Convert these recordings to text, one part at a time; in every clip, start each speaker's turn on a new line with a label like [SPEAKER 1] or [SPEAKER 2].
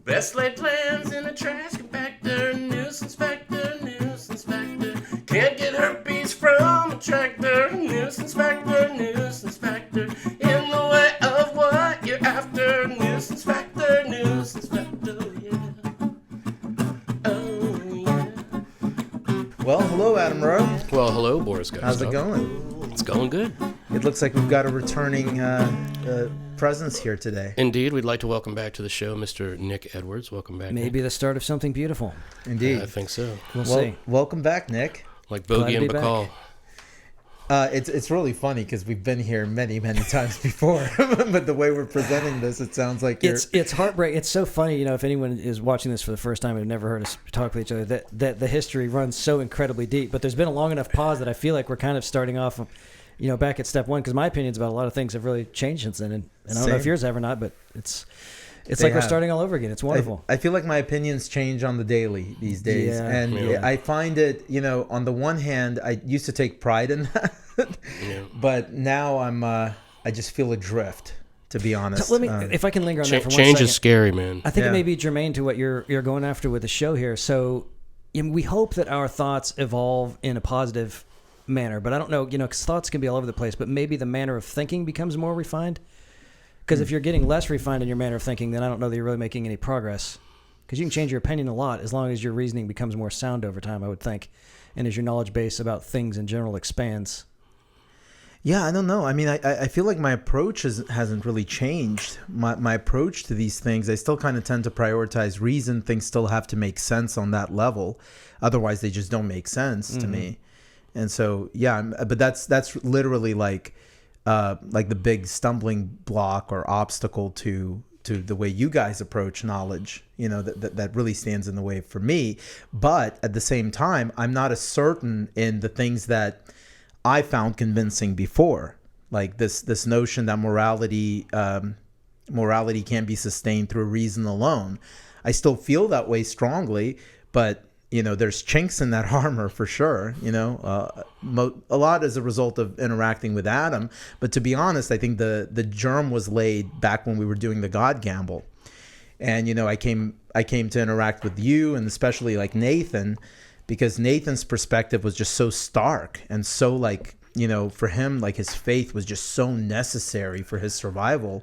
[SPEAKER 1] Best laid plans in a trash compactor. Nuisance factor, nuisance factor. Can't get herpes from a tractor. Nuisance factor, nuisance factor. In the way of what you're after. Nuisance factor, nuisance factor, yeah. Oh, yeah.
[SPEAKER 2] Well, hello, Adam Rowe.
[SPEAKER 1] Well, hello, Boris guys.
[SPEAKER 2] How's it going?
[SPEAKER 1] It's going good.
[SPEAKER 2] It looks like we've got a returning presence here today.
[SPEAKER 1] Indeed, we'd like to welcome back to the show Mr. Nick Edwards. Welcome back,
[SPEAKER 3] Maybe
[SPEAKER 1] Nick.
[SPEAKER 3] the start of something beautiful.
[SPEAKER 2] Indeed.
[SPEAKER 1] I think so.
[SPEAKER 3] We'll see.
[SPEAKER 2] Welcome back, Nick.
[SPEAKER 1] Like Bogey
[SPEAKER 3] Glad to
[SPEAKER 1] and
[SPEAKER 3] be
[SPEAKER 1] Bacall.
[SPEAKER 2] It's really funny because we've been here many times before, but the way we're presenting this, it sounds like
[SPEAKER 3] it's heartbreaking. It's so funny, if anyone is watching this for the first time and never heard us talk with each other, that the history runs so incredibly deep. But there's been a long enough pause that I feel like we're kind of starting off, back at step one, because my opinions about a lot of things have really changed since then. And I don't know if yours have or not, but it's like we're starting all over again. It's wonderful.
[SPEAKER 2] I feel like my opinions change on the daily these days.
[SPEAKER 3] Yeah.
[SPEAKER 2] And
[SPEAKER 1] Yeah.
[SPEAKER 2] I find it, on the one hand, I used to take pride in that.
[SPEAKER 1] Yeah.
[SPEAKER 2] But now I just feel adrift, to be honest.
[SPEAKER 3] So let me, if I can linger on that for 1 second.
[SPEAKER 1] Change is scary, man.
[SPEAKER 3] I think
[SPEAKER 2] Yeah.
[SPEAKER 3] it may be germane to what you're going after with the show here. So we hope that our thoughts evolve in a positive manner, but I don't know, because thoughts can be all over the place, but maybe the manner of thinking becomes more refined. Because if you're getting less refined in your manner of thinking, then I don't know that you're really making any progress. Because you can change your opinion a lot as long as your reasoning becomes more sound over time, I would think, and as your knowledge base about things in general expands.
[SPEAKER 2] Yeah, I don't know. I mean, I feel like my approach hasn't really changed. My approach to these things, I still kind of tend to prioritize reason. Things still have to make sense on that level. Otherwise, they just don't make sense to me. And so, yeah, but that's literally like the big stumbling block or obstacle to the way you guys approach knowledge, that really stands in the way for me. But at the same time, I'm not as certain in the things that I found convincing before, like this notion that morality can't be sustained through reason alone. I still feel that way strongly, but there's chinks in that armor for sure. A lot as a result of interacting with Adam, but to be honest, I think the germ was laid back when we were doing the God gamble, and I came to interact with you, and especially like Nathan. Because Nathan's perspective was just so stark and so for him, like his faith was just so necessary for his survival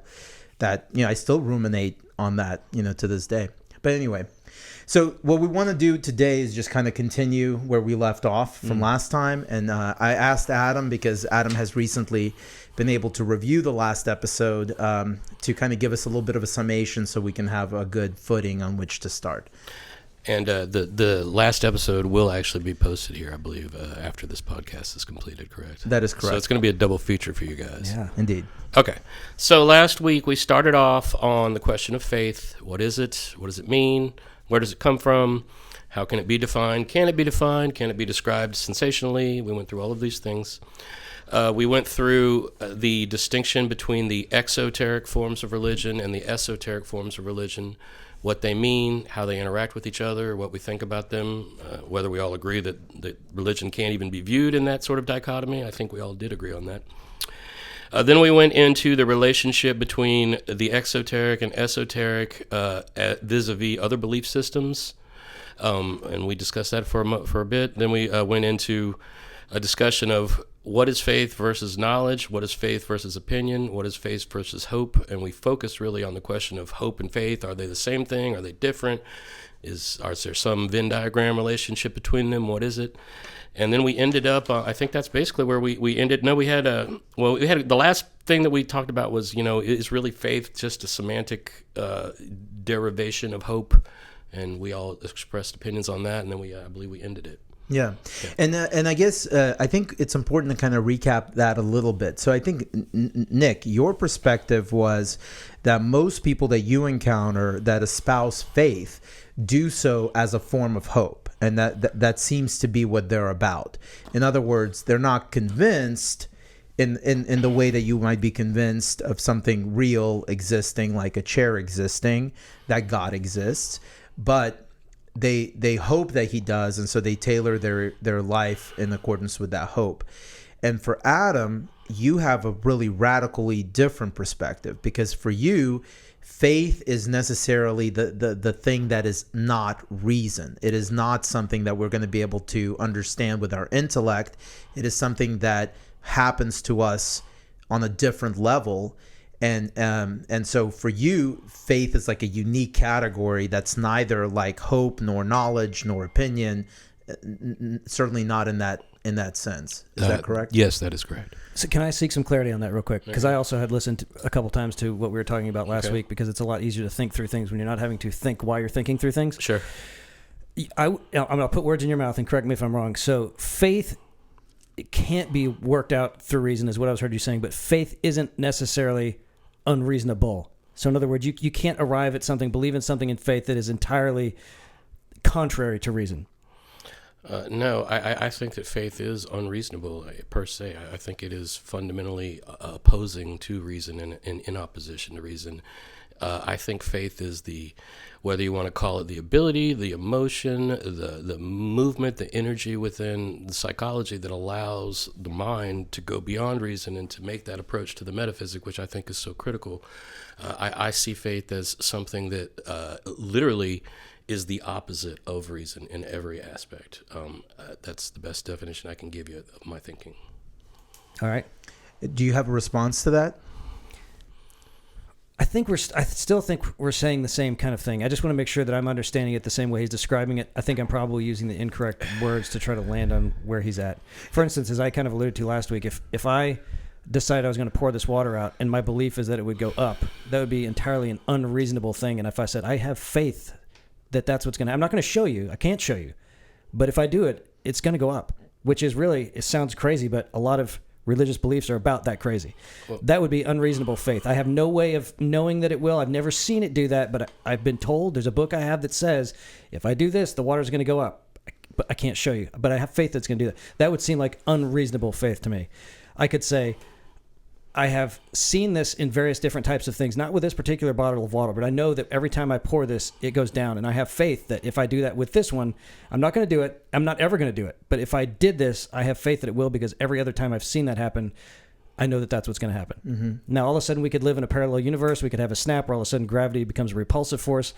[SPEAKER 2] that, I still ruminate on that, to this day. But anyway, so what we want to do today is just kind of continue where we left off from last time. And I asked Adam, because Adam has recently been able to review the last episode, to kind of give us a little bit of a summation so we can have a good footing on which to start.
[SPEAKER 1] And the last episode will actually be posted here, I believe, after this podcast is completed, correct?
[SPEAKER 2] That is correct.
[SPEAKER 1] So it's going to be a double feature for you guys.
[SPEAKER 3] Yeah.
[SPEAKER 2] Indeed.
[SPEAKER 1] Okay. So last week we started off on the question of faith. What is it? What does it mean? Where does it come from? How can it be defined? Can it be defined? Can it be described sensationally? We went through all of these things. We went through the distinction between the exoteric forms of religion and the esoteric forms of religion, what they mean, how they interact with each other, what we think about them, whether we all agree that religion can't even be viewed in that sort of dichotomy. I think we all did agree on that. Then we went into the relationship between the exoteric and esoteric vis-a-vis other belief systems, and we discussed that for a bit. Then we went into a discussion of what is faith versus knowledge, what is faith versus opinion, what is faith versus hope, and we focused really on the question of hope and faith. Are they the same thing? Are they different? Is there some Venn diagram relationship between them? What is it? And then we ended up, I think that's basically where we ended. No, we had the last thing that we talked about was, is really faith just a semantic derivation of hope? And we all expressed opinions on that, and then I believe we ended it.
[SPEAKER 2] Yeah. And I guess I think it's important to kind of recap that a little bit. So I think, Nick, your perspective was that most people that you encounter that espouse faith do so as a form of hope. And that seems to be what they're about. In other words, they're not convinced in the way that you might be convinced of something real existing, like a chair existing, that God exists. But they hope that he does, and so they tailor their life in accordance with that hope. And for Adam, you have a really radically different perspective, because for you, faith is necessarily the thing that is not reason. It is not something that we're going to be able to understand with our intellect. It is something that happens to us on a different level. And so for you, faith is like a unique category that's neither like hope nor knowledge nor opinion, certainly not in that sense. Is that correct?
[SPEAKER 1] Yes, that is correct.
[SPEAKER 3] So can I seek some clarity on that real quick? Because I also had listened a couple times to what we were talking about last week, because it's a lot easier to think through things when you're not having to think while you're thinking through things.
[SPEAKER 1] Sure.
[SPEAKER 3] I'm going to put words in your mouth and correct me if I'm wrong. So faith, it can't be worked out through reason is what I was heard you saying, but faith isn't necessarily unreasonable. So in other words, you can't arrive at something, believe in something in faith that is entirely contrary to reason.
[SPEAKER 1] No, I think that faith is unreasonable per se. I think it is fundamentally opposing to reason and in opposition to reason. I think faith is whether you want to call it the ability, the emotion, the movement, the energy within the psychology that allows the mind to go beyond reason and to make that approach to the metaphysic, which I think is so critical. I see faith as something that literally is the opposite of reason in every aspect. That's the best definition I can give you of my thinking.
[SPEAKER 3] All right.
[SPEAKER 2] Do you have a response to that?
[SPEAKER 3] I still think we're saying the same kind of thing. I just want to make sure that I'm understanding it the same way he's describing it. I think I'm probably using the incorrect words to try to land on where he's at. For instance, as I kind of alluded to last week, if I decided I was going to pour this water out and my belief is that it would go up, that would be entirely an unreasonable thing. And if I said, I have faith that that's what's going to, I'm not going to show you. I can't show you. But if I do it, it's going to go up, which is really, it sounds crazy, but a lot of religious beliefs are about that crazy. Well, that would be unreasonable faith. I have no way of knowing that it will. I've never seen it do that, but I've been told, there's a book I have that says, if I do this, the water's going to go up. But I can't show you. But I have faith that's going to do that. That would seem like unreasonable faith to me. I could say, I have seen this in various different types of things, not with this particular bottle of water, but I know that every time I pour this, it goes down. And I have faith that if I do that with this one, I'm not going to do it. I'm not ever going to do it. But if I did this, I have faith that it will, because every other time I've seen that happen, I know that that's what's going to happen. Mm-hmm. Now, all of a sudden, we could live in a parallel universe. We could have a snap where all of a sudden gravity becomes a repulsive force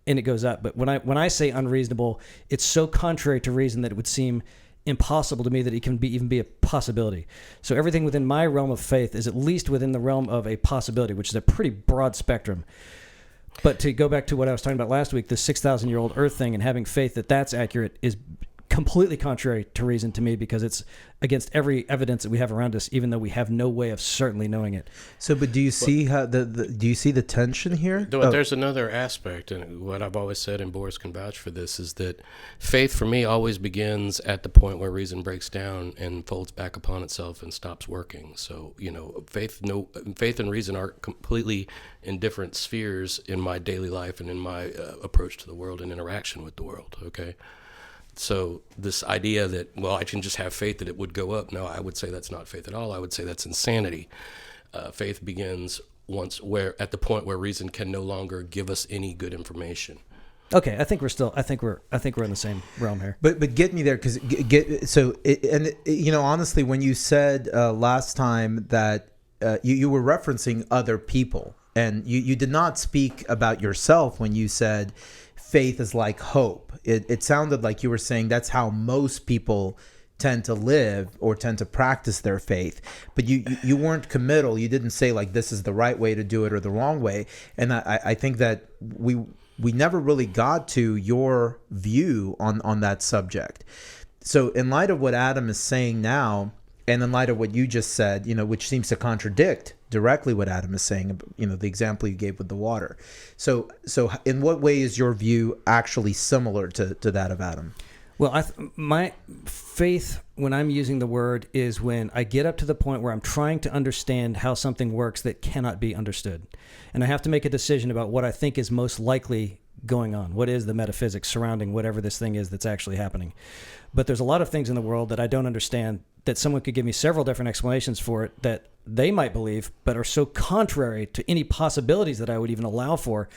[SPEAKER 3] and it goes up. But when I say unreasonable, it's so contrary to reason that it would seem impossible to me that it can even be a possibility. So everything within my realm of faith is at least within the realm of a possibility, which is a pretty broad spectrum. But to go back to what I was talking about last week, the 6,000-year-old Earth thing and having faith that that's accurate is completely contrary to reason to me, because it's against every evidence that we have around us, even though we have no way of certainly knowing it.
[SPEAKER 2] So, but do you see how do you see the tension here?
[SPEAKER 1] There's another aspect, and what I've always said, and Boris can vouch for this, is that faith for me always begins at the point where reason breaks down and folds back upon itself and stops working. So, faith and reason are completely in different spheres in my daily life and in my approach to the world and interaction with the world. Okay. So this idea that, well, I can just have faith that it would go up. No, I would say that's not faith at all. I would say that's insanity. Faith begins at the point where reason can no longer give us any good information.
[SPEAKER 3] Okay, I think we're in the same realm here.
[SPEAKER 2] But get me there, because honestly, when you said last time that you were referencing other people, and you did not speak about yourself when you said faith is like hope. It sounded like you were saying that's how most people tend to live or tend to practice their faith. But you weren't committal. You didn't say like this is the right way to do it or the wrong way. And I think that we never really got to your view on that subject. So in light of what Adam is saying now, and in light of what you just said, which seems to contradict directly what Adam is saying, the example you gave with the water. So in what way is your view actually similar to that of Adam?
[SPEAKER 3] Well, my faith, when I'm using the word, is when I get up to the point where I'm trying to understand how something works that cannot be understood. And I have to make a decision about what I think is most likely going on. What is the metaphysics surrounding whatever this thing is that's actually happening? But there's a lot of things in the world that I don't understand, that someone could give me several different explanations for it that they might believe, but are so contrary to any possibilities that I would even allow for,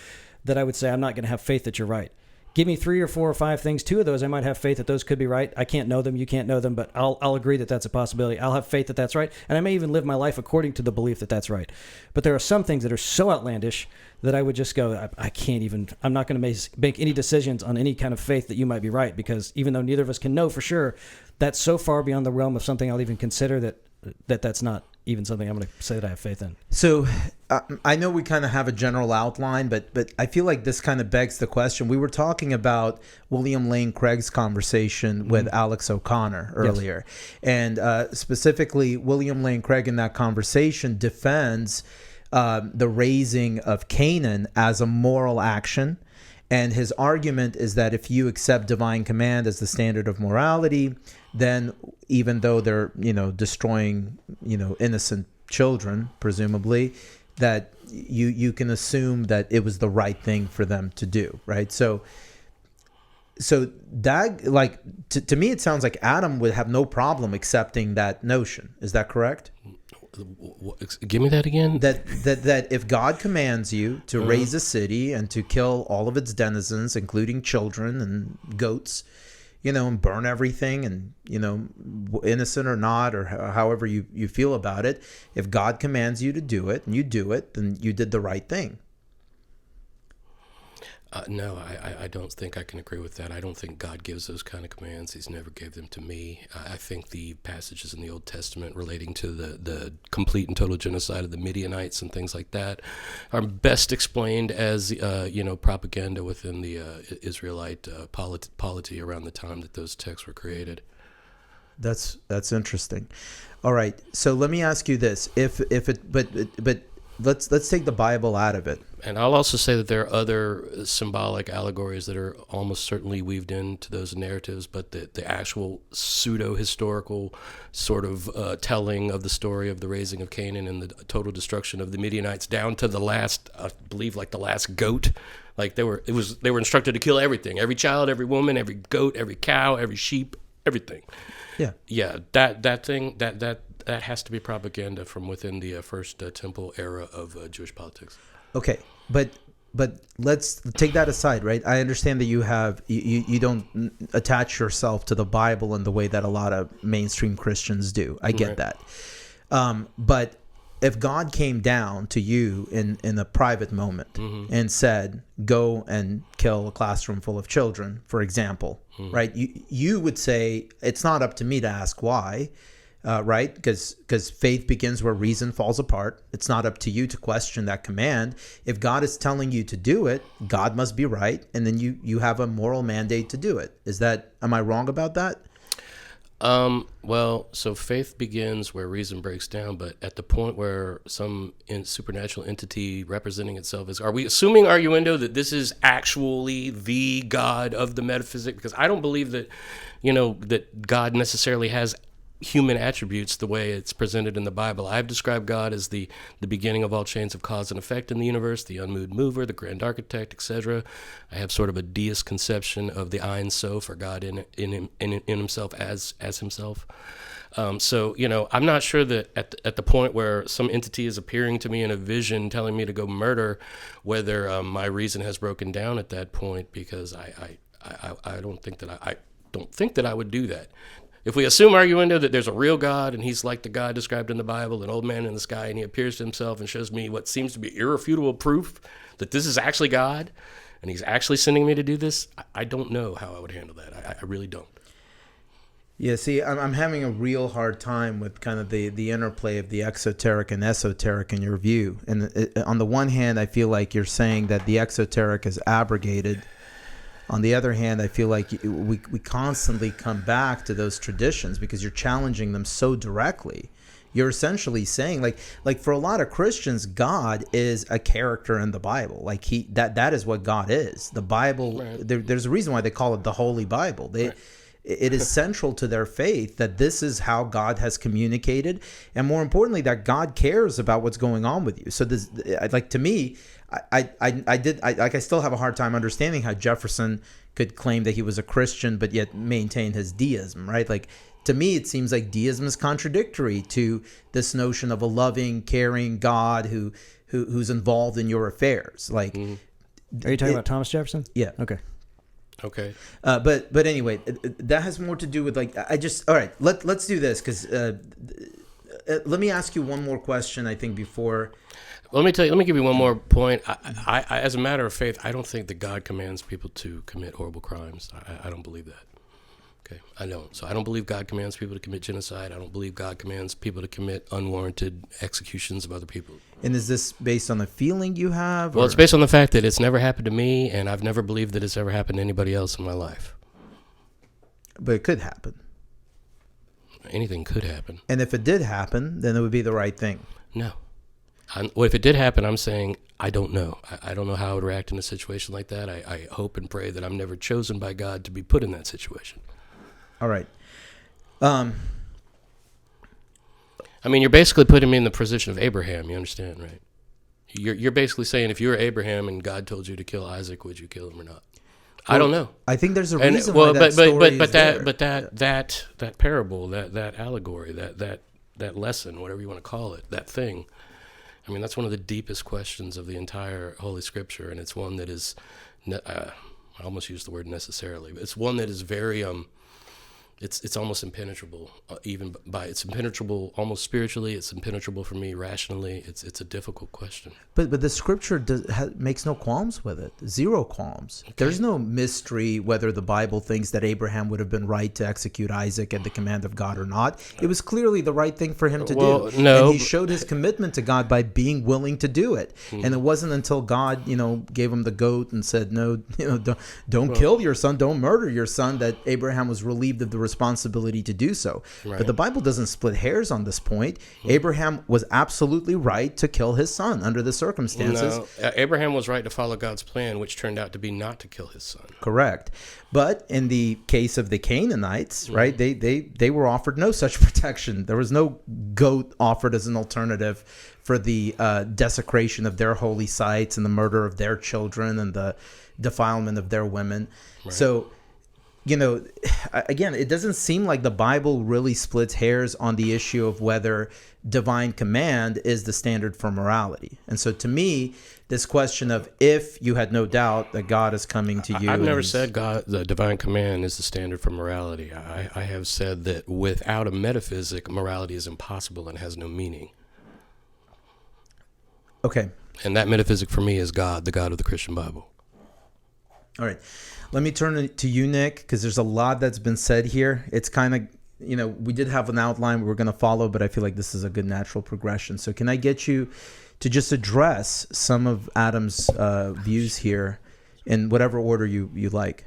[SPEAKER 3] that I would say I'm not going to have faith that you're right. Give me 3 or 4 or 5 things. 2 of those, I might have faith that those could be right. I can't know them. You can't know them, but I'll agree that that's a possibility. I'll have faith that that's right. And I may even live my life according to the belief that that's right. But there are some things that are so outlandish that I would just go, I can't even, I'm not going to make any decisions on any kind of faith that you might be right, because even though neither of us can know for sure, that's so far beyond the realm of something I'll even consider that's not even something I'm going to say that I have faith in.
[SPEAKER 2] So I know we kind of have a general outline, but I feel like this kind of begs the question. We were talking about William Lane Craig's conversation with Alex O'Connor earlier. Yes. And specifically, William Lane Craig in that conversation defends the raising of Canaan as a moral action. And his argument is that if you accept divine command as the standard of morality, then even though they're, destroying, innocent children, presumably, that you can assume that it was the right thing for them to do, right? So that, like, to me, it sounds like Adam would have no problem accepting that notion. Is that correct?
[SPEAKER 1] Give me that again.
[SPEAKER 2] That if God commands you to raise a city and to kill all of its denizens, including children and goats, and burn everything, and innocent or not, or however you feel about it, if God commands you to do it and you do it, then you did the right thing.
[SPEAKER 1] No, I don't think I can agree with that. I don't think God gives those kind of commands. He's never gave them to me. I think the passages in the Old Testament relating to the complete and total genocide of the Midianites and things like that are best explained as, propaganda within the Israelite polity around the time that those texts were created.
[SPEAKER 2] That's interesting. All right, so let me ask you this: but let's take the Bible out of it.
[SPEAKER 1] And I'll also say that there are other symbolic allegories that are almost certainly weaved into those narratives, but the actual pseudo-historical sort of telling of the story of the raising of Canaan and the total destruction of the Midianites down to the last, I believe, like the last goat. Like they were instructed to kill everything, every child, every woman, every goat, every cow, every sheep, everything. Yeah. That has to be propaganda from within the first temple era of Jewish politics.
[SPEAKER 2] Okay, but let's take that aside, right? I understand that you don't attach yourself to the Bible in the way that a lot of mainstream Christians do. I get that. But if God came down to you in a private moment and said, go and kill a classroom full of children, for example, right? You would say, it's not up to me to ask why. Right? Because faith begins where reason falls apart. It's not up to you to question that command. If God is telling you to do it, God must be right, and then you have a moral mandate to do it. Am I wrong about that?
[SPEAKER 1] Well, so faith begins where reason breaks down, but at the point where some supernatural entity representing itself are we assuming, arguendo, that this is actually the God of the metaphysic? Because I don't believe that, that God necessarily has human attributes the way it's presented in the Bible. I've described God as the beginning of all chains of cause and effect in the universe, the unmoved mover, the grand architect, etc. I have sort of a deist conception of the Ein Sof, or God in himself as himself. So, I'm not sure that at the point where some entity is appearing to me in a vision telling me to go murder, whether my reason has broken down at that point, because I don't think that I would do that. If we assume, arguendo, that there's a real God and he's like the God described in the Bible, an old man in the sky, and he appears to himself and shows me what seems to be irrefutable proof that this is actually God and he's actually sending me to do this, I don't know how I would handle that. I really don't.
[SPEAKER 2] Yeah, see, I'm having a real hard time with kind of the interplay of the exoteric and esoteric in your view. And on the one hand, I feel like you're saying that the exoteric is abrogated. On the other hand, I feel like we constantly come back to those traditions because you're challenging them so directly. You're essentially saying, like for a lot of Christians, God is a character in the Bible. Like that is what God is. The Bible, right. There's a reason why they call it the Holy Bible. It is central to their faith that this is how God has communicated, and more importantly, that God cares about what's going on with you. So this, like, to me, I still have a hard time understanding how Jefferson could claim that he was a Christian but yet maintain his deism, right? Like, to me, it seems like deism is contradictory to this notion of a loving, caring God who's involved in your affairs. Like,
[SPEAKER 3] are you talking about Thomas Jefferson?
[SPEAKER 2] Yeah.
[SPEAKER 3] Okay.
[SPEAKER 1] Okay.
[SPEAKER 2] But anyway, that has more to do with like all right. Let's do this because let me ask you one more question. I think before.
[SPEAKER 1] Let me give you one more point. I, as a matter of faith, I don't think that God commands people to commit horrible crimes. I don't believe that. Okay, I don't. So I don't believe God commands people to commit genocide. I don't believe God commands people to commit unwarranted executions of other people.
[SPEAKER 2] And is this based on a feeling you have?
[SPEAKER 1] Well, it's based on the fact that it's never happened to me, and I've never believed that it's ever happened to anybody else in my life.
[SPEAKER 2] But it could happen.
[SPEAKER 1] Anything could happen.
[SPEAKER 2] And if it did happen, then it would be the right thing.
[SPEAKER 1] No. Well, if it did happen, I'm saying I don't know. I don't know how I would react in a situation like that. I hope and pray that I'm never chosen by God to be put in that situation.
[SPEAKER 2] All right.
[SPEAKER 1] I mean, you're basically putting me in the position of Abraham. You understand, right? You're basically saying if you were Abraham and God told you to kill Isaac, would you kill him or not? Well, I don't know.
[SPEAKER 2] I think there's a reason why that story is there.
[SPEAKER 1] But that parable, that allegory, that lesson, whatever you want to call it, that thing. I mean, that's one of the deepest questions of the entire Holy Scripture, and it's one that is, I almost used the word necessarily, but it's one that is very, it's almost impenetrable, it's impenetrable almost spiritually, it's impenetrable for me rationally, it's a difficult question.
[SPEAKER 2] But the Scripture makes no qualms with it, zero qualms. Okay. There's no mystery whether the Bible thinks that Abraham would have been right to execute Isaac at the command of God or not. It was clearly the right thing for him to do.
[SPEAKER 1] No,
[SPEAKER 2] and he showed his commitment to God by being willing to do it. Mm-hmm. And it wasn't until God, gave him the goat and said, no, don't kill your son, don't murder your son, that Abraham was relieved of the responsibility to do so. Right. But the Bible doesn't split hairs on this point. Mm-hmm. Abraham was absolutely right to kill his son under the circumstances.
[SPEAKER 1] No, Abraham was right to follow God's plan, which turned out to be not to kill his son.
[SPEAKER 2] Correct. But in the case of the Canaanites, mm-hmm. right, they were offered no such protection. There was no goat offered as an alternative for the desecration of their holy sites and the murder of their children and the defilement of their women. Right. So, again, it doesn't seem like the Bible really splits hairs on the issue of whether divine command is the standard for morality. And so to me, this question of if you had no doubt that God is coming to you.
[SPEAKER 1] I've never said the divine command is the standard for morality. I have said that without a metaphysic, morality is impossible and has no meaning.
[SPEAKER 2] Okay.
[SPEAKER 1] And that metaphysic for me is God, the God of the Christian Bible.
[SPEAKER 2] All right. Let me turn it to you, Nick, because there's a lot that's been said here. It's kind of, we did have an outline we were going to follow, but I feel like this is a good natural progression. So can I get you to just address some of Adam's views here in whatever order you like?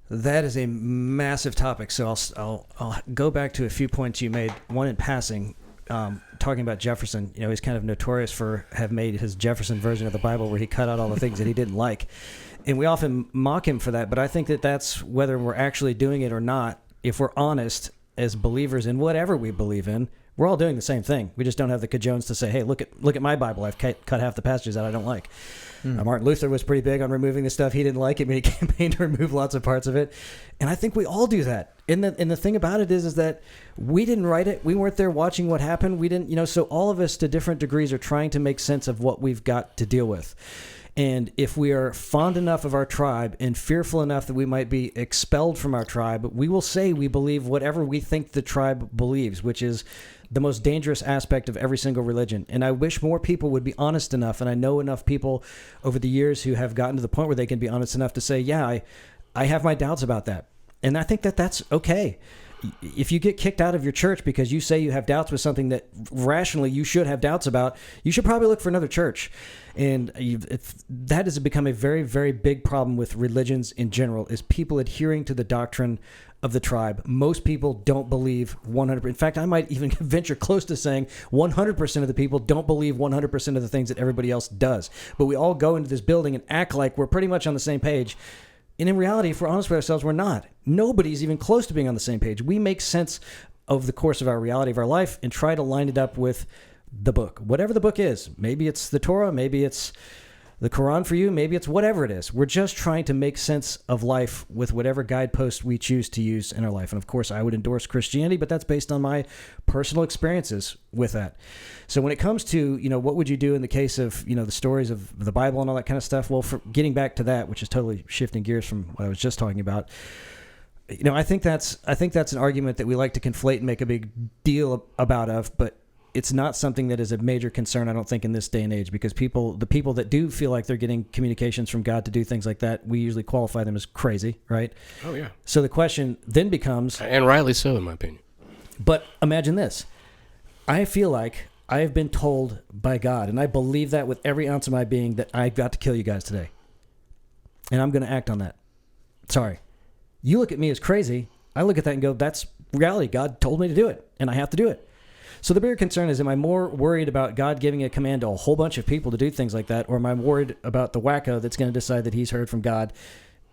[SPEAKER 3] That is a massive topic. So I'll go back to a few points you made. One in passing, talking about Jefferson. He's kind of notorious for have made his Jefferson version of the Bible where he cut out all the things that he didn't like. And we often mock him for that, but I think that that's whether we're actually doing it or not. If we're honest as believers in whatever we believe in, we're all doing the same thing. We just don't have the cajones to say, hey, look at my Bible. I've cut half the passages that I don't like. Martin Luther was pretty big on removing the stuff he didn't like. I mean, he campaigned to remove lots of parts of it. And I think we all do that. And the thing about it is that we didn't write it. We weren't there watching what happened. We didn't, so all of us to different degrees are trying to make sense of what we've got to deal with. And if we are fond enough of our tribe and fearful enough that we might be expelled from our tribe, we will say we believe whatever we think the tribe believes, which is the most dangerous aspect of every single religion. And I wish more people would be honest enough, and I know enough people over the years who have gotten to the point where they can be honest enough to say, yeah, I have my doubts about that. And I think that that's okay. If you get kicked out of your church because you say you have doubts with something that rationally you should have doubts about, you should probably look for another church. And that has become a very, very big problem with religions in general, is people adhering to the doctrine of the tribe. Most people don't believe 100%. In fact, I might even venture close to saying 100% of the people don't believe 100% of the things that everybody else does. But we all go into this building and act like we're pretty much on the same page. And in reality, if we're honest with ourselves, we're not. Nobody's even close to being on the same page. We make sense of the course of our reality of our life and try to line it up with the book, whatever the book is. Maybe it's the Torah, maybe it's the Quran for you, maybe it's whatever it is. We're just trying to make sense of life with whatever guidepost we choose to use in our life. And of course, I would endorse Christianity, but that's based on my personal experiences with that. So when it comes to, what would you do in the case of, the stories of the Bible and all that kind of stuff? Well, for getting back to that, which is totally shifting gears from what I was just talking about, I think that's an argument that we like to conflate and make a big deal about, but it's not something that is a major concern, I don't think, in this day and age, because the people that do feel like they're getting communications from God to do things like that, we usually qualify them as crazy, right?
[SPEAKER 1] Oh, yeah.
[SPEAKER 3] So the question then becomes...
[SPEAKER 1] And rightly so, in my opinion.
[SPEAKER 3] But imagine this. I feel like I have been told by God, and I believe that with every ounce of my being, that I've got to kill you guys today. And I'm going to act on that. Sorry. You look at me as crazy. I look at that and go, that's reality. God told me to do it, and I have to do it. So the bigger concern is, am I more worried about God giving a command to a whole bunch of people to do things like that, or am I worried about the wacko that's going to decide that he's heard from God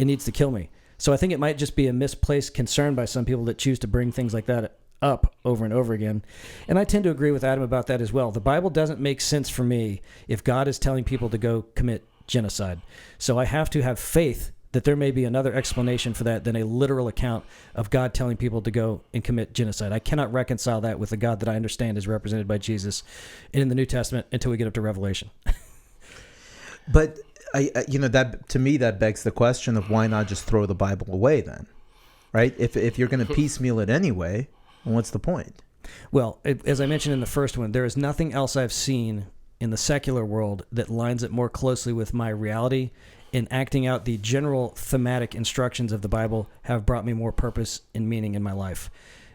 [SPEAKER 3] and needs to kill me? So I think it might just be a misplaced concern by some people that choose to bring things like that up over and over again. And I tend to agree with Adam about that as well. The Bible doesn't make sense for me if God is telling people to go commit genocide. So I have to have faith that there may be another explanation for that than a literal account of God telling people to go and commit genocide. I cannot reconcile that with the God that I understand is represented by Jesus in the New Testament until we get up to Revelation.
[SPEAKER 2] But that, to me, that begs the question of why not just throw the Bible away then, right? If you're going to piecemeal it anyway, what's the point?
[SPEAKER 3] Well, as I mentioned in the first one, there is nothing else I've seen in the secular world that lines it more closely with my reality. In acting out the general thematic instructions of the Bible have brought me more purpose and meaning in my life.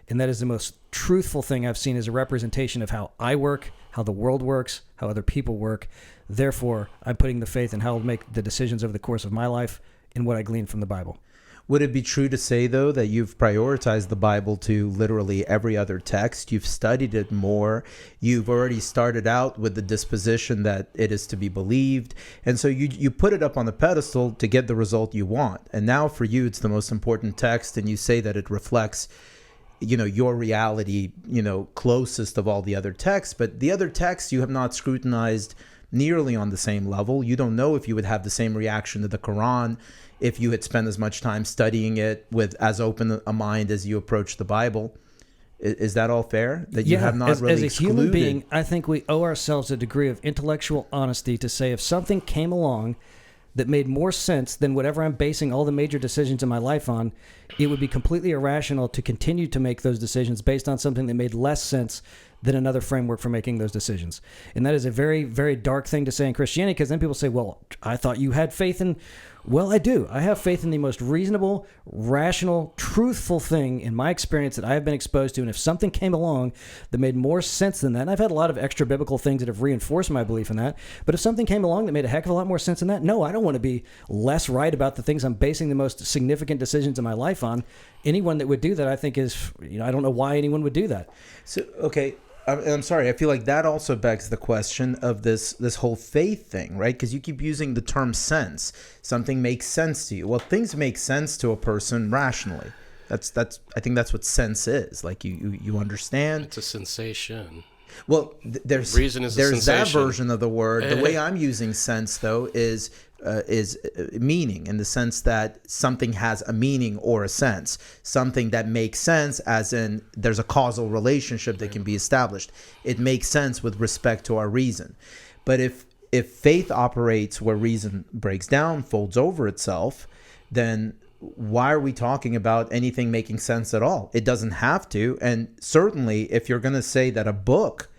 [SPEAKER 3] And that is the most truthful thing I've seen as a representation of how I work, how the world works, how other people work. Therefore, I'm putting the faith in how I'll make the decisions over the course of my life in what I glean from the Bible.
[SPEAKER 2] Would it be true to say, though, that you've prioritized the Bible to literally every other text? You've studied it more. You've already started out with the disposition that it is to be believed. And so you put it up on the pedestal to get the result you want. And now for you, it's the most important text, and you say that it reflects, your reality, closest of all the other texts. But the other texts you have not scrutinized nearly on the same level. You don't know if you would have the same reaction to the Quran if you had spent as much time studying it with as open a mind as you approach the Bible. Is that all fair? That you have not really
[SPEAKER 3] as a
[SPEAKER 2] excluded?
[SPEAKER 3] Human being, I think we owe ourselves a degree of intellectual honesty to say if something came along that made more sense than whatever I'm basing all the major decisions in my life on, it would be completely irrational to continue to make those decisions based on something that made less sense than another framework for making those decisions. And that is a very, very dark thing to say in Christianity, because then people say, well, I thought you had faith in... Well, I do. I have faith in the most reasonable, rational, truthful thing in my experience that I have been exposed to. And if something came along that made more sense than that, and I've had a lot of extra biblical things that have reinforced my belief in that, but if something came along that made a heck of a lot more sense than that, no, I don't want to be less right about the things I'm basing the most significant decisions in my life on. Anyone that would do that, I think is, I don't know why anyone would do that.
[SPEAKER 2] So, okay. I'm sorry. I feel like that also begs the question of this whole faith thing, right? Because you keep using the term sense. Something makes sense to you. Well, things make sense to a person rationally. That's. I think that's what sense is. Like you understand.
[SPEAKER 1] It's a sensation.
[SPEAKER 2] Well, there's
[SPEAKER 1] reason is
[SPEAKER 2] there's
[SPEAKER 1] a sensation.
[SPEAKER 2] That version of the word. The way I'm using sense, though, is meaning, in the sense that something has a meaning or a sense. Something that makes sense, as in there's a causal relationship that can be established. It makes sense with respect to our reason. But if faith operates where reason breaks down, folds over itself, then why are we talking about anything making sense at all? It doesn't have to. And certainly, if you're going to say that a book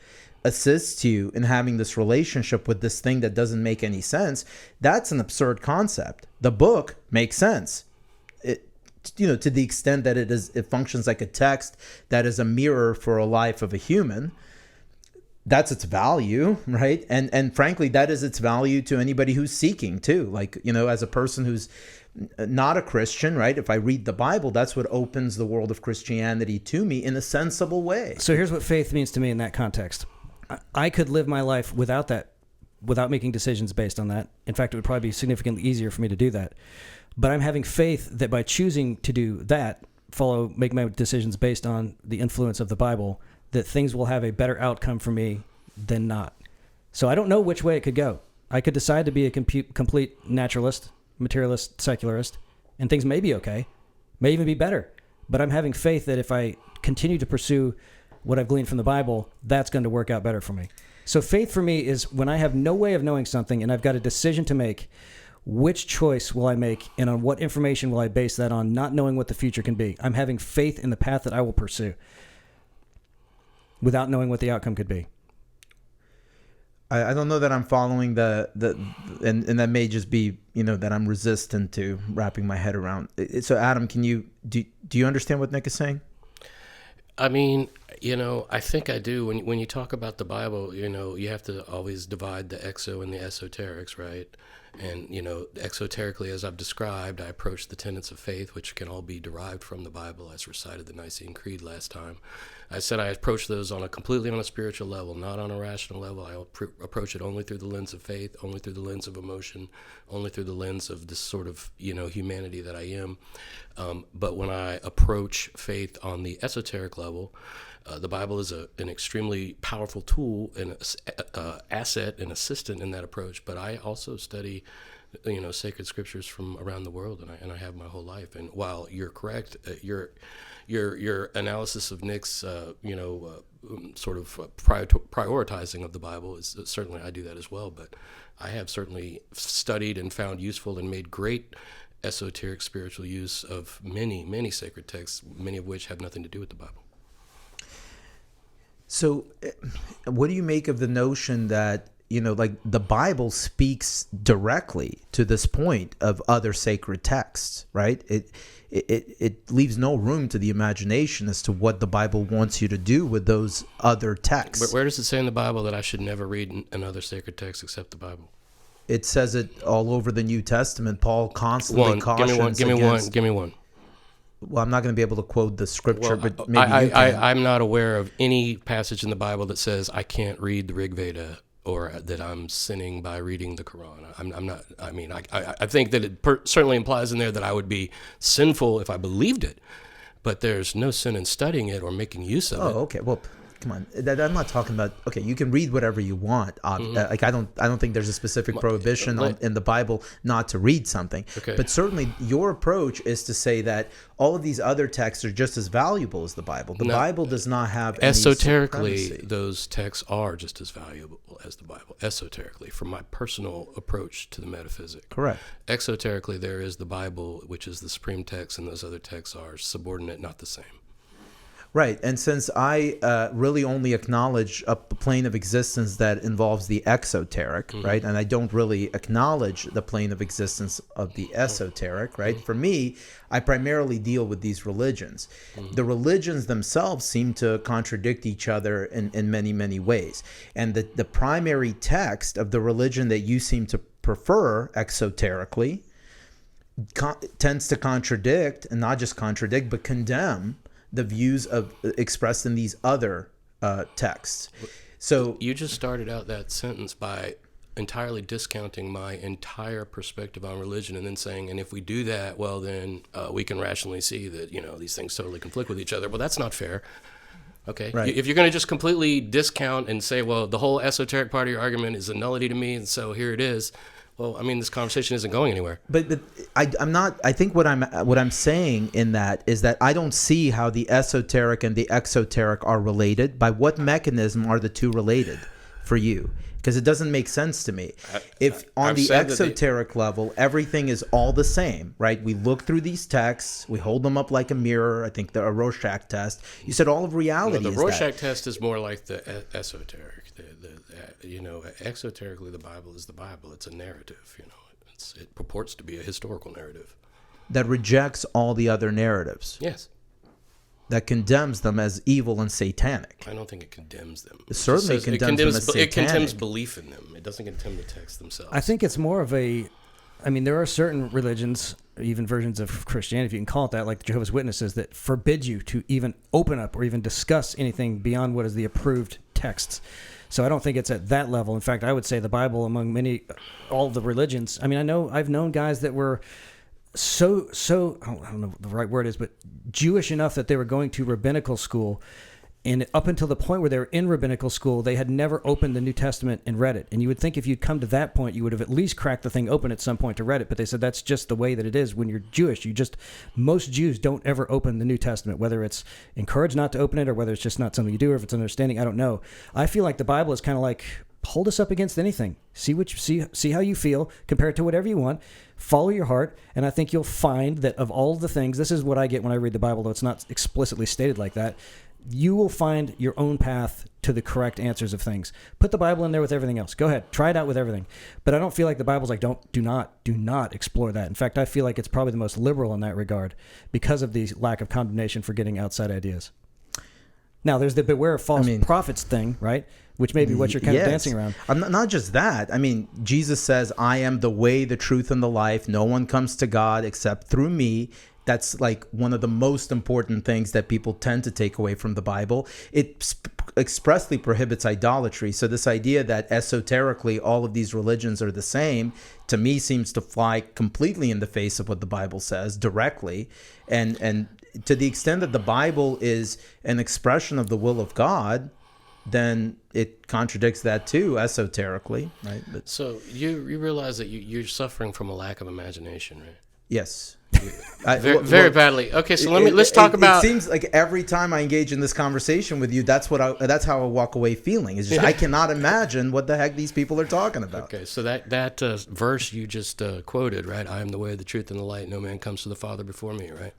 [SPEAKER 2] assists you in having this relationship with this thing that doesn't make any sense, that's an absurd concept. The book makes sense. To the extent that it functions like a text that is a mirror for a life of a human. That's its value, right? And frankly, that is its value to anybody who's seeking too. Like, as a person who's not a Christian, right? If I read the Bible, that's what opens the world of Christianity to me in a sensible way.
[SPEAKER 3] So here's what faith means to me in that context. I could live my life without that, without making decisions based on that. In fact, it would probably be significantly easier for me to do that. But I'm having faith that by choosing to do that, make my decisions based on the influence of the Bible, that things will have a better outcome for me than not. So I don't know which way it could go. I could decide to be a complete naturalist, materialist, secularist, and things may be okay, may even be better. But I'm having faith that if I continue to pursue what I've gleaned from the Bible, that's going to work out better for me. So faith for me is when I have no way of knowing something and I've got a decision to make, which choice will I make and on what information will I base that on, not knowing what the future can be. I'm having faith in the path that I will pursue without knowing what the outcome could be.
[SPEAKER 2] I don't know that I'm following and that may just be, that I'm resistant to wrapping my head around. So Adam, do you understand what Nick is saying?
[SPEAKER 1] I mean, I think I do. When you talk about the Bible, you have to always divide the exo and the esoterics, right? And, exoterically, as I've described, I approach the tenets of faith, which can all be derived from the Bible, as recited the Nicene Creed last time. I said I approach those completely on a spiritual level, not on a rational level. I approach it only through the lens of faith, only through the lens of emotion, only through the lens of this sort of, humanity that I am. But when I approach faith on the esoteric level, the Bible is an extremely powerful tool and asset and assistant in that approach. But I also study, sacred scriptures from around the world, and I have my whole life. And while you're correct, your analysis of Nick's, sort of prioritizing of the Bible is certainly I do that as well. But I have certainly studied and found useful and made great esoteric spiritual use of many, many sacred texts, many of which have nothing to do with the Bible.
[SPEAKER 2] So what do you make of the notion that, like the Bible speaks directly to this point of other sacred texts, right? It leaves no room to the imagination as to what the Bible wants you to do with those other texts.
[SPEAKER 1] Where does it say in the Bible that I should never read another sacred text except the Bible?
[SPEAKER 2] It says it all over the New Testament. Paul constantly cautions
[SPEAKER 1] Give me one.
[SPEAKER 2] Well, I'm not going to be able to quote the scripture, but maybe you can.
[SPEAKER 1] I'm not aware of any passage in the Bible that says I can't read the Rig Veda or that I'm sinning by reading the Quran. I'm not. I mean, I think that it certainly implies in there that I would be sinful if I believed it, but there's no sin in studying it or making use of it.
[SPEAKER 2] Oh, okay. Well, come on. I'm not talking about. Okay, you can read whatever you want. Like I don't think there's a specific prohibition in the Bible not to read something.
[SPEAKER 1] Okay.
[SPEAKER 2] But certainly your approach is to say that all of these other texts are just as valuable as the Bible. The Bible does not have any
[SPEAKER 1] esoterically.
[SPEAKER 2] supremacy.
[SPEAKER 1] Those texts are just as valuable as the Bible. Esoterically, from my personal approach to the metaphysic.
[SPEAKER 2] Correct.
[SPEAKER 1] Exoterically, there is the Bible, which is the supreme text, and those other texts are subordinate, not the same.
[SPEAKER 2] Right. And since I really only acknowledge a plane of existence that involves the exoteric, right, and I don't really acknowledge the plane of existence of the esoteric, right, for me, I primarily deal with these religions. The religions themselves seem to contradict each other in many, many ways. And the primary text of the religion that you seem to prefer exoterically tends to contradict, and not just contradict, but condemn the views expressed in these other texts. So
[SPEAKER 1] you just started out that sentence by entirely discounting my entire perspective on religion and then saying, and if we do that, well, then we can rationally see that, these things totally conflict with each other. Well, that's not fair. Okay.
[SPEAKER 2] Right.
[SPEAKER 1] If you're going to just completely discount and say, well, the whole esoteric part of your argument is a nullity to me, and so here it is. Well, I mean, this conversation isn't going anywhere.
[SPEAKER 2] But I'm not. I think what I'm saying in that is that I don't see how the esoteric and the exoteric are related. By what mechanism are the two related for you? Because it doesn't make sense to me. If on the exoteric level, everything is all the same, right? We look through these texts, we hold them up like a mirror. I think the Rorschach test. You said all of reality.
[SPEAKER 1] The
[SPEAKER 2] is
[SPEAKER 1] Rorschach
[SPEAKER 2] that.
[SPEAKER 1] test is more like the esoteric. Exoterically, the Bible is the Bible. It's a narrative. It purports to be a historical narrative
[SPEAKER 2] that rejects all the other narratives.
[SPEAKER 1] Yes.
[SPEAKER 2] That condemns them as evil and satanic.
[SPEAKER 1] I don't think it condemns them.
[SPEAKER 2] It certainly condemns them as satanic.
[SPEAKER 1] It condemns belief in them. It doesn't condemn the texts themselves.
[SPEAKER 3] I think it's more of there are certain religions, even versions of Christianity, if you can call it that, like the Jehovah's Witnesses, that forbid you to even open up or even discuss anything beyond what is the approved texts. So I don't think it's at that level. In fact, I would say the Bible, among all of the religions, I've known guys that were so I don't know what the right word is, but Jewish enough that they were going to rabbinical school And up until the point where they were in rabbinical school, they had never opened the New Testament and read it. And you would think if you'd come to that point, you would have at least cracked the thing open at some point to read it. But they said that's just the way that it is when you're Jewish. Most Jews don't ever open the New Testament, whether it's encouraged not to open it or whether it's just not something you do or if it's an understanding. I don't know. I feel like the Bible is kind of like, hold us up against anything. See how you feel, compare it to whatever you want, follow your heart, and I think you'll find that of all the things, this is what I get when I read the Bible, though it's not explicitly stated like that, you will find your own path to the correct answers of things. Put the Bible in there with everything else. Go ahead, try it out with everything. But I don't feel like the Bible's like, do not explore that. In fact, I feel like it's probably the most liberal in that regard because of the lack of condemnation for getting outside ideas. Now, there's the beware of false prophets thing, right? Which may be what you're kind of dancing around.
[SPEAKER 2] Not just that. I mean, Jesus says, I am the way, the truth, and the life. No one comes to God except through me. That's like one of the most important things that people tend to take away from the Bible. It expressly prohibits idolatry. So this idea that esoterically all of these religions are the same, to me seems to fly completely in the face of what the Bible says directly. And to the extent that the Bible is an expression of the will of God, then it contradicts that too, esoterically, right? But,
[SPEAKER 1] so you realize that you're suffering from a lack of imagination, right?
[SPEAKER 2] yes.
[SPEAKER 1] Very badly. Okay, so let's talk about.
[SPEAKER 2] It seems like every time I engage in this conversation with you, that's how I walk away feeling. Is just I cannot imagine what the heck these people are talking about.
[SPEAKER 1] Okay, so that verse you just quoted, right? I am the way, the truth, and the light. No man comes to the Father before me, right?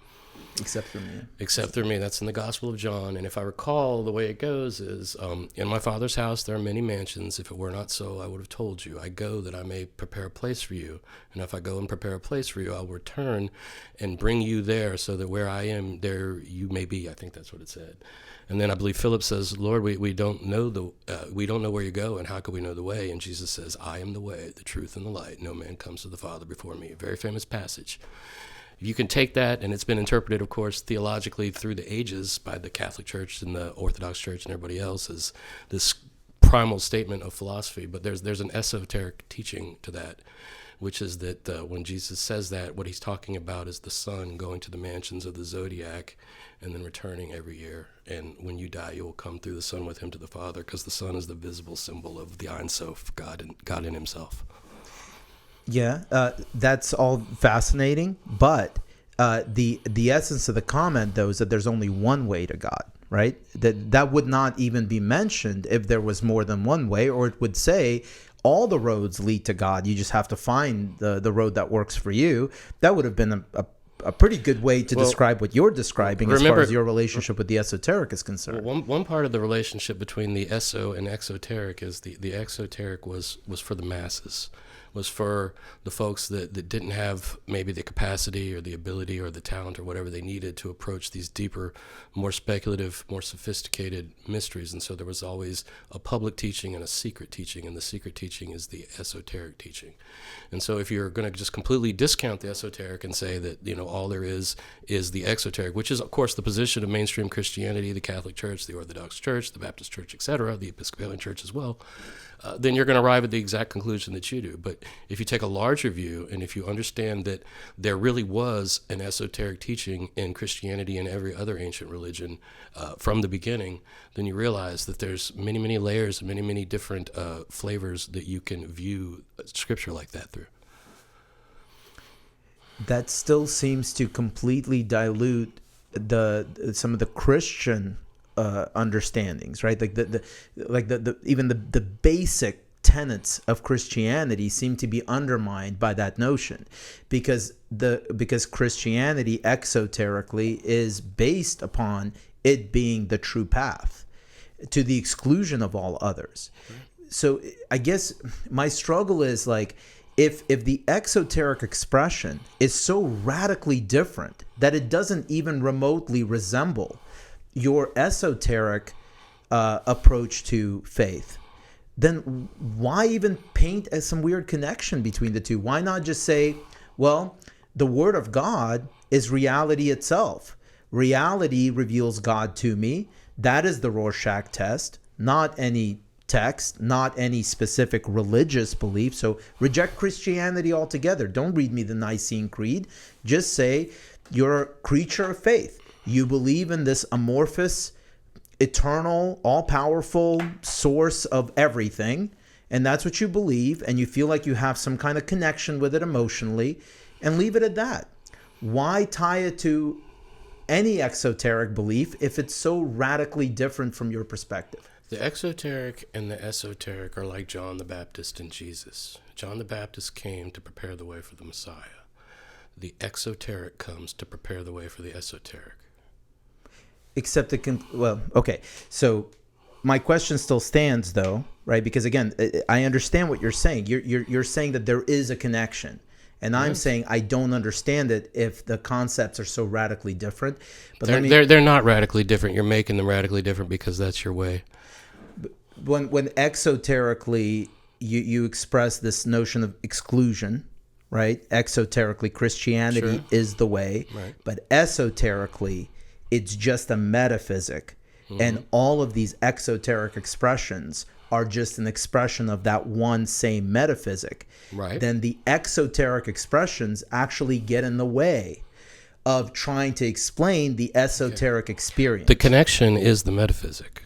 [SPEAKER 2] Except through me.
[SPEAKER 1] Except through me. That's in the Gospel of John. And if I recall, the way it goes is, in my Father's house there are many mansions. If it were not so, I would have told you. I go that I may prepare a place for you. And if I go and prepare a place for you, I'll return and bring you there so that where I am, there you may be. I think that's what it said. And then I believe Philip says, Lord, we don't know we don't know where you go, and how could we know the way? And Jesus says, I am the way, the truth, and the light. No man comes to the Father before me. A very famous passage. You can take that, and it's been interpreted, of course, theologically through the ages by the Catholic Church and the Orthodox Church and everybody else as this primal statement of philosophy. But there's an esoteric teaching to that, which is that when Jesus says that, what he's talking about is the sun going to the mansions of the zodiac and then returning every year. And when you die, you will come through the sun with him to the Father, because the sun is the visible symbol of the Ein Sof, God in himself.
[SPEAKER 2] Yeah, that's all fascinating, but the essence of the comment, though, is that there's only one way to God, right? That would not even be mentioned if there was more than one way, or it would say all the roads lead to God. You just have to find the road that works for you. That would have been a pretty good way to describe what you're describing as far as your relationship with the esoteric is concerned.
[SPEAKER 1] Well, one part of the relationship between the eso and exoteric is the exoteric was for the masses, was for the folks that didn't have maybe the capacity or the ability or the talent or whatever they needed to approach these deeper, more speculative, more sophisticated mysteries. And so there was always a public teaching and a secret teaching, and the secret teaching is the esoteric teaching. And so if you're going to just completely discount the esoteric and say that, all there is the exoteric, which is, of course, the position of mainstream Christianity, the Catholic Church, the Orthodox Church, the Baptist Church, etc., the Episcopalian Church as well, then you're going to arrive at the exact conclusion that you do. But if you take a larger view, and if you understand that there really was an esoteric teaching in Christianity and every other ancient religion from the beginning, then you realize that there's many, many layers, many, many different flavors that you can view Scripture like that through.
[SPEAKER 2] That still seems to completely dilute some of the Christian understandings, right? Even the basic tenets of Christianity seem to be undermined by that notion, because Christianity exoterically is based upon it being the true path to the exclusion of all others. So I guess my struggle is like, if the exoteric expression is so radically different that it doesn't even remotely resemble your esoteric approach to faith, then why even paint as some weird connection between the two? Why not just say, well, the Word of God is reality itself. Reality reveals God to me. That is the Rorschach test, not any text, not any specific religious belief. So reject Christianity altogether. Don't read me the Nicene Creed. Just say you're a creature of faith. You believe in this amorphous eternal, all-powerful source of everything, and that's what you believe, and you feel like you have some kind of connection with it emotionally, and leave it at that. Why tie it to any exoteric belief if it's so radically different from your perspective?
[SPEAKER 1] The exoteric and the esoteric are like John the Baptist and Jesus. John the Baptist came to prepare the way for the Messiah. The exoteric comes to prepare the way for the esoteric.
[SPEAKER 2] Except okay. So my question still stands, though, right? Because again, I understand what you're saying. You're saying that there is a connection, and I'm saying I don't understand it if the concepts are so radically different. But
[SPEAKER 1] they're not radically different. You're making them radically different because that's your way.
[SPEAKER 2] When exoterically you express this notion of exclusion, right? Exoterically, Christianity is the way,
[SPEAKER 1] right.
[SPEAKER 2] But esoterically, it's just a metaphysic. And all of these exoteric expressions are just an expression of that one same metaphysic.
[SPEAKER 1] Right.
[SPEAKER 2] Then the exoteric expressions actually get in the way of trying to explain the esoteric experience.
[SPEAKER 1] The connection is the metaphysic.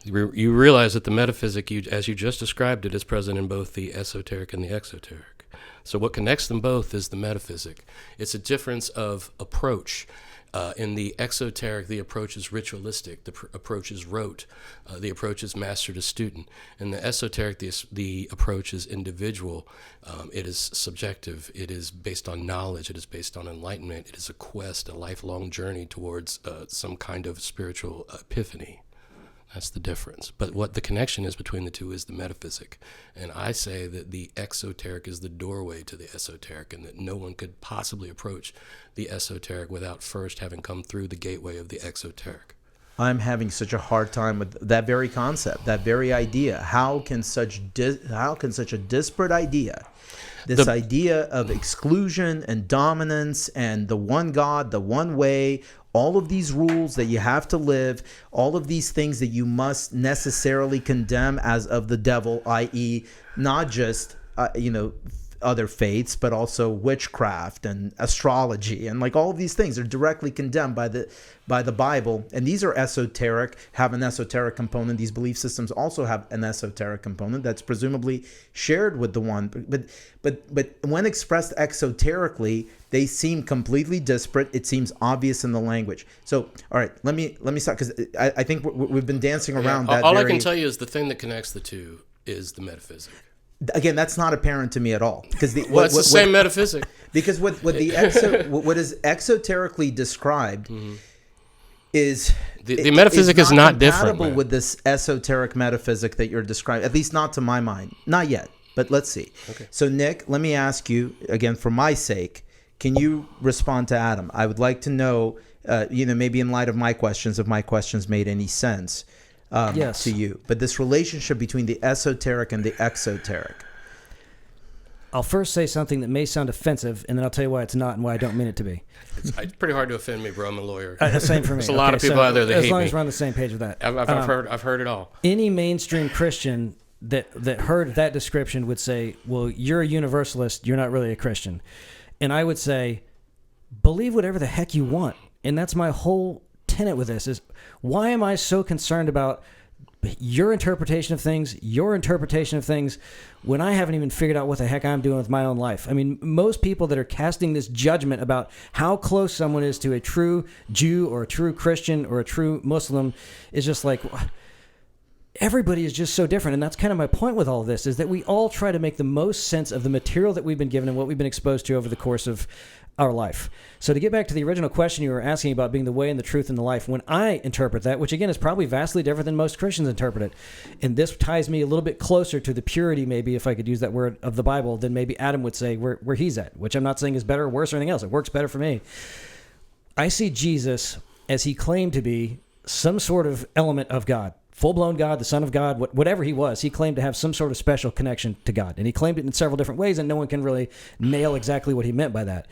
[SPEAKER 1] You realize that the metaphysic, as you just described it, is present in both the esoteric and the exoteric. So what connects them both is the metaphysic. It's a difference of approach. In the exoteric, the approach is ritualistic. The approach is rote. The approach is master to student. In the esoteric, the approach is individual. It is subjective. It is based on knowledge. It is based on enlightenment. It is a quest, a lifelong journey towards some kind of spiritual epiphany. That's the difference. But what the connection is between the two is the metaphysic. And I say that the exoteric is the doorway to the esoteric, and that no one could possibly approach the esoteric without first having come through the gateway of the exoteric.
[SPEAKER 2] I'm having such a hard time with that very concept, that very idea. How can such a disparate idea, this idea of exclusion and dominance and the one God, the one way, all of these rules that you have to live, all of these things that you must necessarily condemn as of the devil, i.e., not just other faiths, but also witchcraft and astrology, and like all of these things are directly condemned by the Bible. And these are esoteric, have an esoteric component. These belief systems also have an esoteric component that's presumably shared with the one. But when expressed exoterically, they seem completely disparate. It seems obvious in the language. So, all right, let me start, because I think we've been dancing around that.
[SPEAKER 1] All I can tell you is the thing that connects the two is the metaphysic.
[SPEAKER 2] Again, that's not apparent to me at all, because
[SPEAKER 1] it's the same metaphysic.
[SPEAKER 2] Because what is exoterically described is
[SPEAKER 1] the metaphysic is not different.
[SPEAKER 2] Compatible with this esoteric metaphysic that you're describing, at least not to my mind, not yet. But let's see. Okay. So, Nick, let me ask you again, for my sake, can you respond to Adam? I would like to know, maybe in light of my questions, if my questions made any sense.
[SPEAKER 3] Yes.
[SPEAKER 2] To you, but this relationship between the esoteric and the exoteric.
[SPEAKER 3] I'll first say something that may sound offensive, and then I'll tell you why it's not and why I don't mean it to be.
[SPEAKER 1] It's pretty hard to offend me, bro. I'm a lawyer.
[SPEAKER 3] Same for me.
[SPEAKER 1] There's a lot of people out there that hate me.
[SPEAKER 3] As long as we're on the same page with that.
[SPEAKER 1] I've heard it all.
[SPEAKER 3] Any mainstream Christian that heard that description would say, well, you're a universalist, you're not really a Christian. And I would say, believe whatever the heck you want. And that's my whole tenet with this, is why am I so concerned about your interpretation of things when I haven't even figured out what the heck I'm doing with my own life? I mean, most people that are casting this judgment about how close someone is to a true Jew or a true Christian or a true Muslim is just like, everybody is just so different. And that's kind of my point with all of this, is that we all try to make the most sense of the material that we've been given and what we've been exposed to over the course of our life. So to get back to the original question you were asking about being the way and the truth and the life, when I interpret that, which again is probably vastly different than most Christians interpret it, and this ties me a little bit closer to the purity, maybe, if I could use that word, of the Bible, than maybe Adam would say where he's at, which I'm not saying is better or worse or anything else. It works better for me. I see Jesus as he claimed to be some sort of element of God. Full-blown God, the Son of God, whatever he was, he claimed to have some sort of special connection to God. And he claimed it in several different ways, and no one can really nail exactly what he meant by that.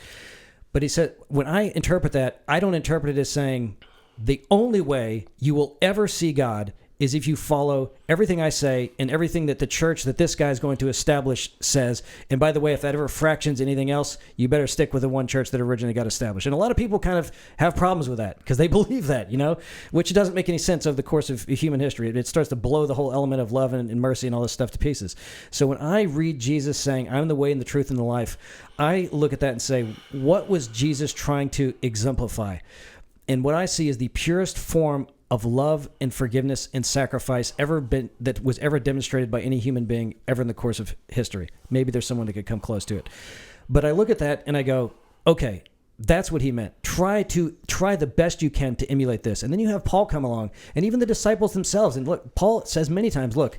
[SPEAKER 3] But he said, when I interpret that, I don't interpret it as saying the only way you will ever see God is if you follow everything I say and everything that the church that this guy is going to establish says. And by the way, if that ever fractions anything else, you better stick with the one church that originally got established. And a lot of people kind of have problems with that because they believe that, which doesn't make any sense over the course of human history. It starts to blow the whole element of love and mercy and all this stuff to pieces. So when I read Jesus saying, I'm the way and the truth and the life, I look at that and say, what was Jesus trying to exemplify? And what I see is the purest form of love and forgiveness and sacrifice that was ever demonstrated by any human being ever in the course of history. Maybe there's someone that could come close to it. But I look at that and I go, okay, that's what he meant. Try the best you can to emulate this. And then you have Paul come along and even the disciples themselves. And look, Paul says many times, look,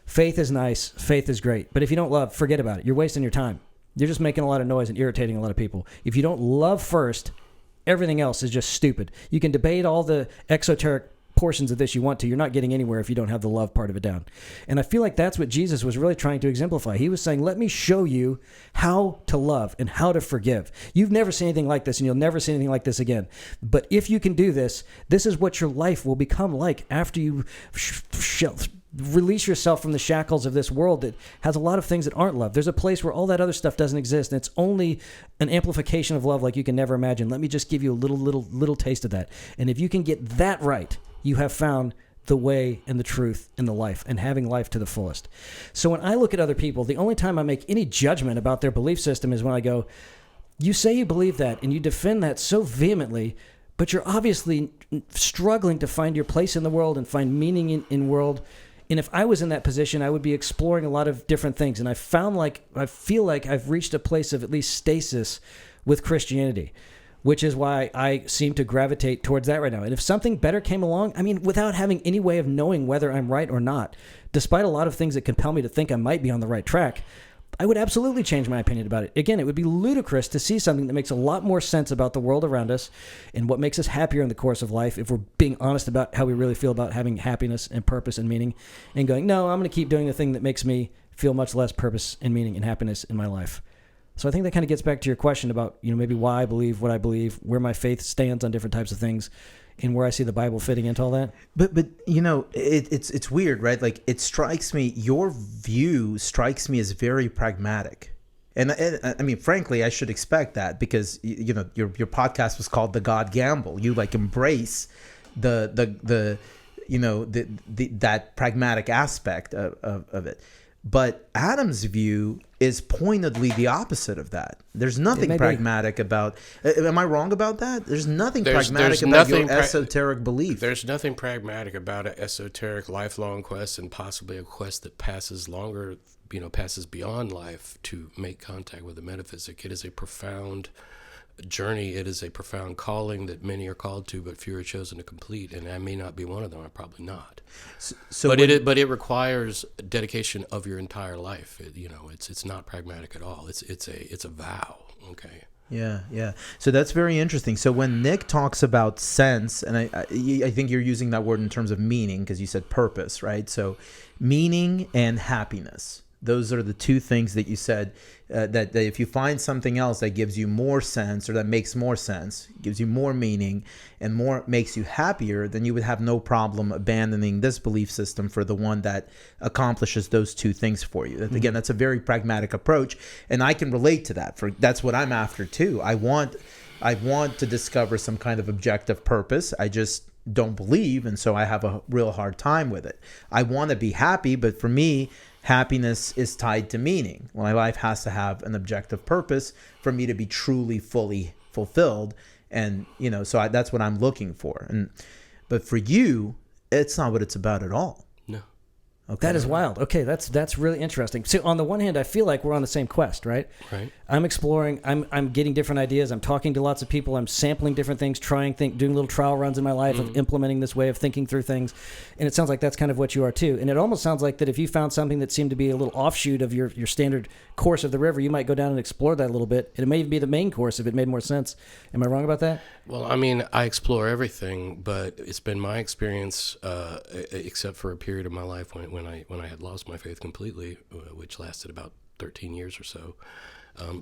[SPEAKER 3] faith is nice, faith is great. But if you don't love, forget about it. You're wasting your time. You're just making a lot of noise and irritating a lot of people. If you don't love first, everything else is just stupid. You can debate all the exoteric portions of this you want to. You're not getting anywhere if you don't have the love part of it down. And I feel like that's what Jesus was really trying to exemplify. He was saying, let me show you how to love and how to forgive. You've never seen anything like this, and you'll never see anything like this again. But if you can do this, this is what your life will become like after you release yourself from the shackles of this world that has a lot of things that aren't love. There's a place where all that other stuff doesn't exist, and it's only an amplification of love like you can never imagine. Let me just give you a little taste of that. And if you can get that right, you have found the way and the truth and the life, and having life to the fullest. So when I look at other people, the only time I make any judgment about their belief system is when I go, you say you believe that and you defend that so vehemently, but you're obviously struggling to find your place in the world and find meaning in world. And if I was in that position, I would be exploring a lot of different things. And I feel like I've reached a place of at least stasis with Christianity, which is why I seem to gravitate towards that right now. And if something better came along, without having any way of knowing whether I'm right or not, despite a lot of things that compel me to think I might be on the right track, I would absolutely change my opinion about it. Again, it would be ludicrous to see something that makes a lot more sense about the world around us and what makes us happier in the course of life if we're being honest about how we really feel about having happiness and purpose and meaning, and going, no, I'm going to keep doing the thing that makes me feel much less purpose and meaning and happiness in my life. So I think that kind of gets back to your question about, maybe why I believe what I believe, where my faith stands on different types of things, and where I see the Bible fitting into all that.
[SPEAKER 2] But it's weird, right? Like, it strikes me, your view strikes me as very pragmatic. And frankly, I should expect that because, your podcast was called The God Gamble. You embrace that pragmatic aspect of it. But Adam's view is pointedly the opposite of that. There's nothing pragmatic about. Am I wrong about that? There's nothing pragmatic about your esoteric belief.
[SPEAKER 1] There's nothing pragmatic about an esoteric lifelong quest, and possibly a quest that passes beyond life to make contact with the metaphysic. It is a profound journey. It is a profound calling that many are called to, but few are chosen to complete. And I may not be one of them. I'm probably not. But it requires dedication of your entire life. It's not pragmatic at all. It's a vow. Okay.
[SPEAKER 2] Yeah. So that's very interesting. So when Nick talks about sense, and I think you're using that word in terms of meaning because you said purpose, right? So meaning and happiness. Those are the two things that you said that if you find something else that gives you more sense or that makes more sense, gives you more meaning and more makes you happier, then you would have no problem abandoning this belief system for the one that accomplishes those two things for you. Mm-hmm. Again, that's a very pragmatic approach, and I can relate to that. That's what I'm after too. I want to discover some kind of objective purpose. I just don't believe, and so I have a real hard time with it. I want to be happy, but for me, happiness is tied to meaning. My life has to have an objective purpose for me to be truly, fully fulfilled. And, so that's what I'm looking for. But for you, it's not what it's about at all.
[SPEAKER 1] No.
[SPEAKER 2] Okay.
[SPEAKER 3] That is wild. Okay, that's really interesting. So on the one hand, I feel like we're on the same quest, right?
[SPEAKER 1] Right.
[SPEAKER 3] I'm exploring. I'm getting different ideas. I'm talking to lots of people. I'm sampling different things, doing little trial runs in my life of implementing this way of thinking through things. And it sounds like that's kind of what you are too. And it almost sounds like that if you found something that seemed to be a little offshoot of your standard course of the river, you might go down and explore that a little bit. And it may even be the main course if it made more sense. Am I wrong about that?
[SPEAKER 1] Well, I explore everything, but it's been my experience, except for a period of my life when I had lost my faith completely, which lasted about 13 years or so.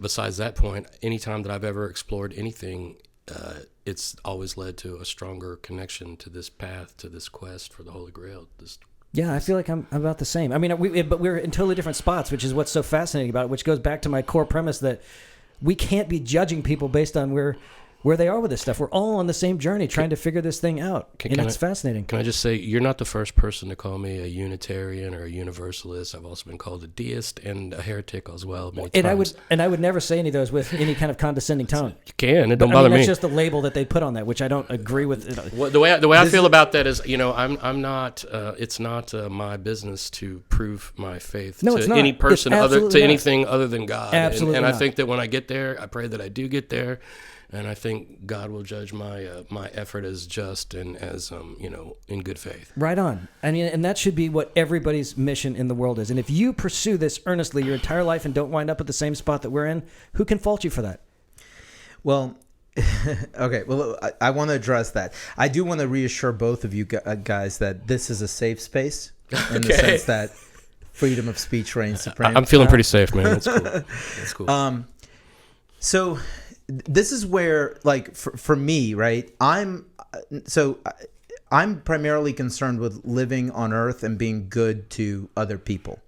[SPEAKER 1] Besides that point, any time that I've ever explored anything, it's always led to a stronger connection to this path, to this quest for the Holy Grail.
[SPEAKER 3] Yeah, I feel like I'm about the same. I mean, but we're in totally different spots, which is what's so fascinating about it, which goes back to my core premise that we can't be judging people based on where they are with this stuff. We're all on the same journey trying to figure this thing out, and it's fascinating.
[SPEAKER 1] Can I just say, you're not the first person to call me a Unitarian or a Universalist. I've also been called a deist and a heretic as well.
[SPEAKER 3] And I would never say any of those with any kind of condescending tone.
[SPEAKER 1] You can. It don't bother me.
[SPEAKER 3] That's just the label that they put on that, which I don't agree with.
[SPEAKER 1] Well, the way I feel about that is, I'm not. It's not my business to prove my faith to any person anything other than God.
[SPEAKER 3] Absolutely
[SPEAKER 1] and
[SPEAKER 3] not.
[SPEAKER 1] I think that when I get there, I pray that I do get there. And I think God will judge my effort as just and as in good faith.
[SPEAKER 3] Right on. I mean, and that should be what everybody's mission in the world is. And if you pursue this earnestly your entire life and don't wind up at the same spot that we're in, who can fault you for that?
[SPEAKER 2] Well, okay. Well, I want to address that. I do want to reassure both of you guys that this is a safe space in the sense that freedom of speech reigns supreme.
[SPEAKER 1] I'm feeling pretty safe, man. That's cool. That's cool.
[SPEAKER 2] So this is where, like, for me, right? I'm primarily concerned with living on earth and being good to other people.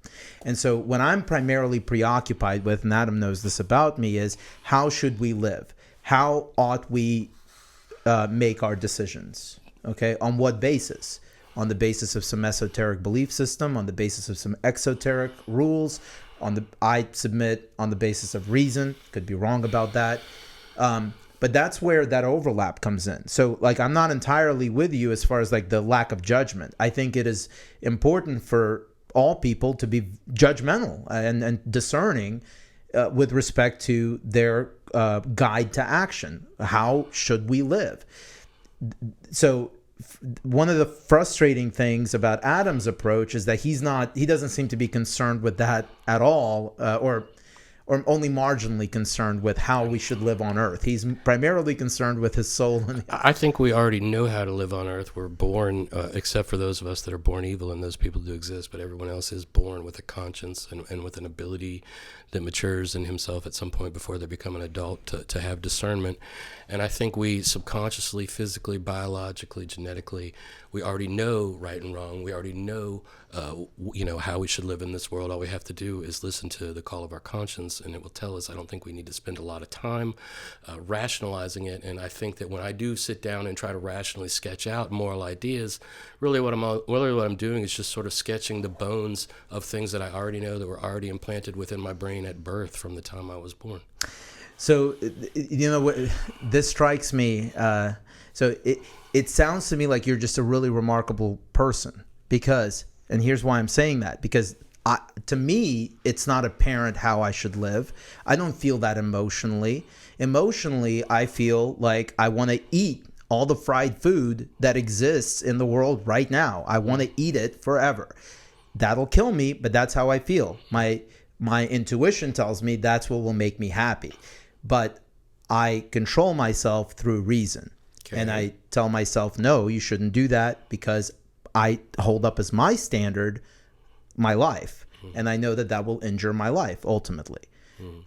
[SPEAKER 2] And so what I'm primarily preoccupied with, and Adam knows this about me, is how should we live? How ought we make our decisions? Okay, on what basis? On the basis of some esoteric belief system, on the basis of some exoteric rules, I submit on the basis of reason. Could be wrong about that. But that's where that overlap comes in. So, like, I'm not entirely with you as far as, like, the lack of judgment. I think it is important for all people to be judgmental and discerning with respect to their guide to action. How should we live? So one of the frustrating things about Adam's approach is that he doesn't seem to be concerned with that at all, or only marginally concerned with how we should live on earth. He's primarily concerned with his soul.
[SPEAKER 1] I think we already know how to live on earth. We're born, except for those of us that are born evil, and those people do exist, but everyone else is born with a conscience and with an ability that matures in himself at some point before they become an adult to have discernment. And I think we subconsciously, physically, biologically, genetically, we already know right and wrong. We already know, how we should live in this world. All we have to do is listen to the call of our conscience, and it will tell us. I don't think we need to spend a lot of time rationalizing it. And I think that when I do sit down and try to rationally sketch out moral ideas, really what I'm doing is just sort of sketching the bones of things that I already know that were already implanted within my brain at birth from the time I was born.
[SPEAKER 2] So, this strikes me. So it sounds to me like you're just a really remarkable person because, and here's why I'm saying that, because to me, it's not apparent how I should live. I don't feel that emotionally. Emotionally, I feel like I want to eat all the fried food that exists in the world right now. I want to eat it forever. That'll kill me, but that's how I feel. My intuition tells me that's what will make me happy. But I control myself through reason. Okay. And I tell myself, no, you shouldn't do that because I hold up as my standard my life. And I know that will injure my life ultimately.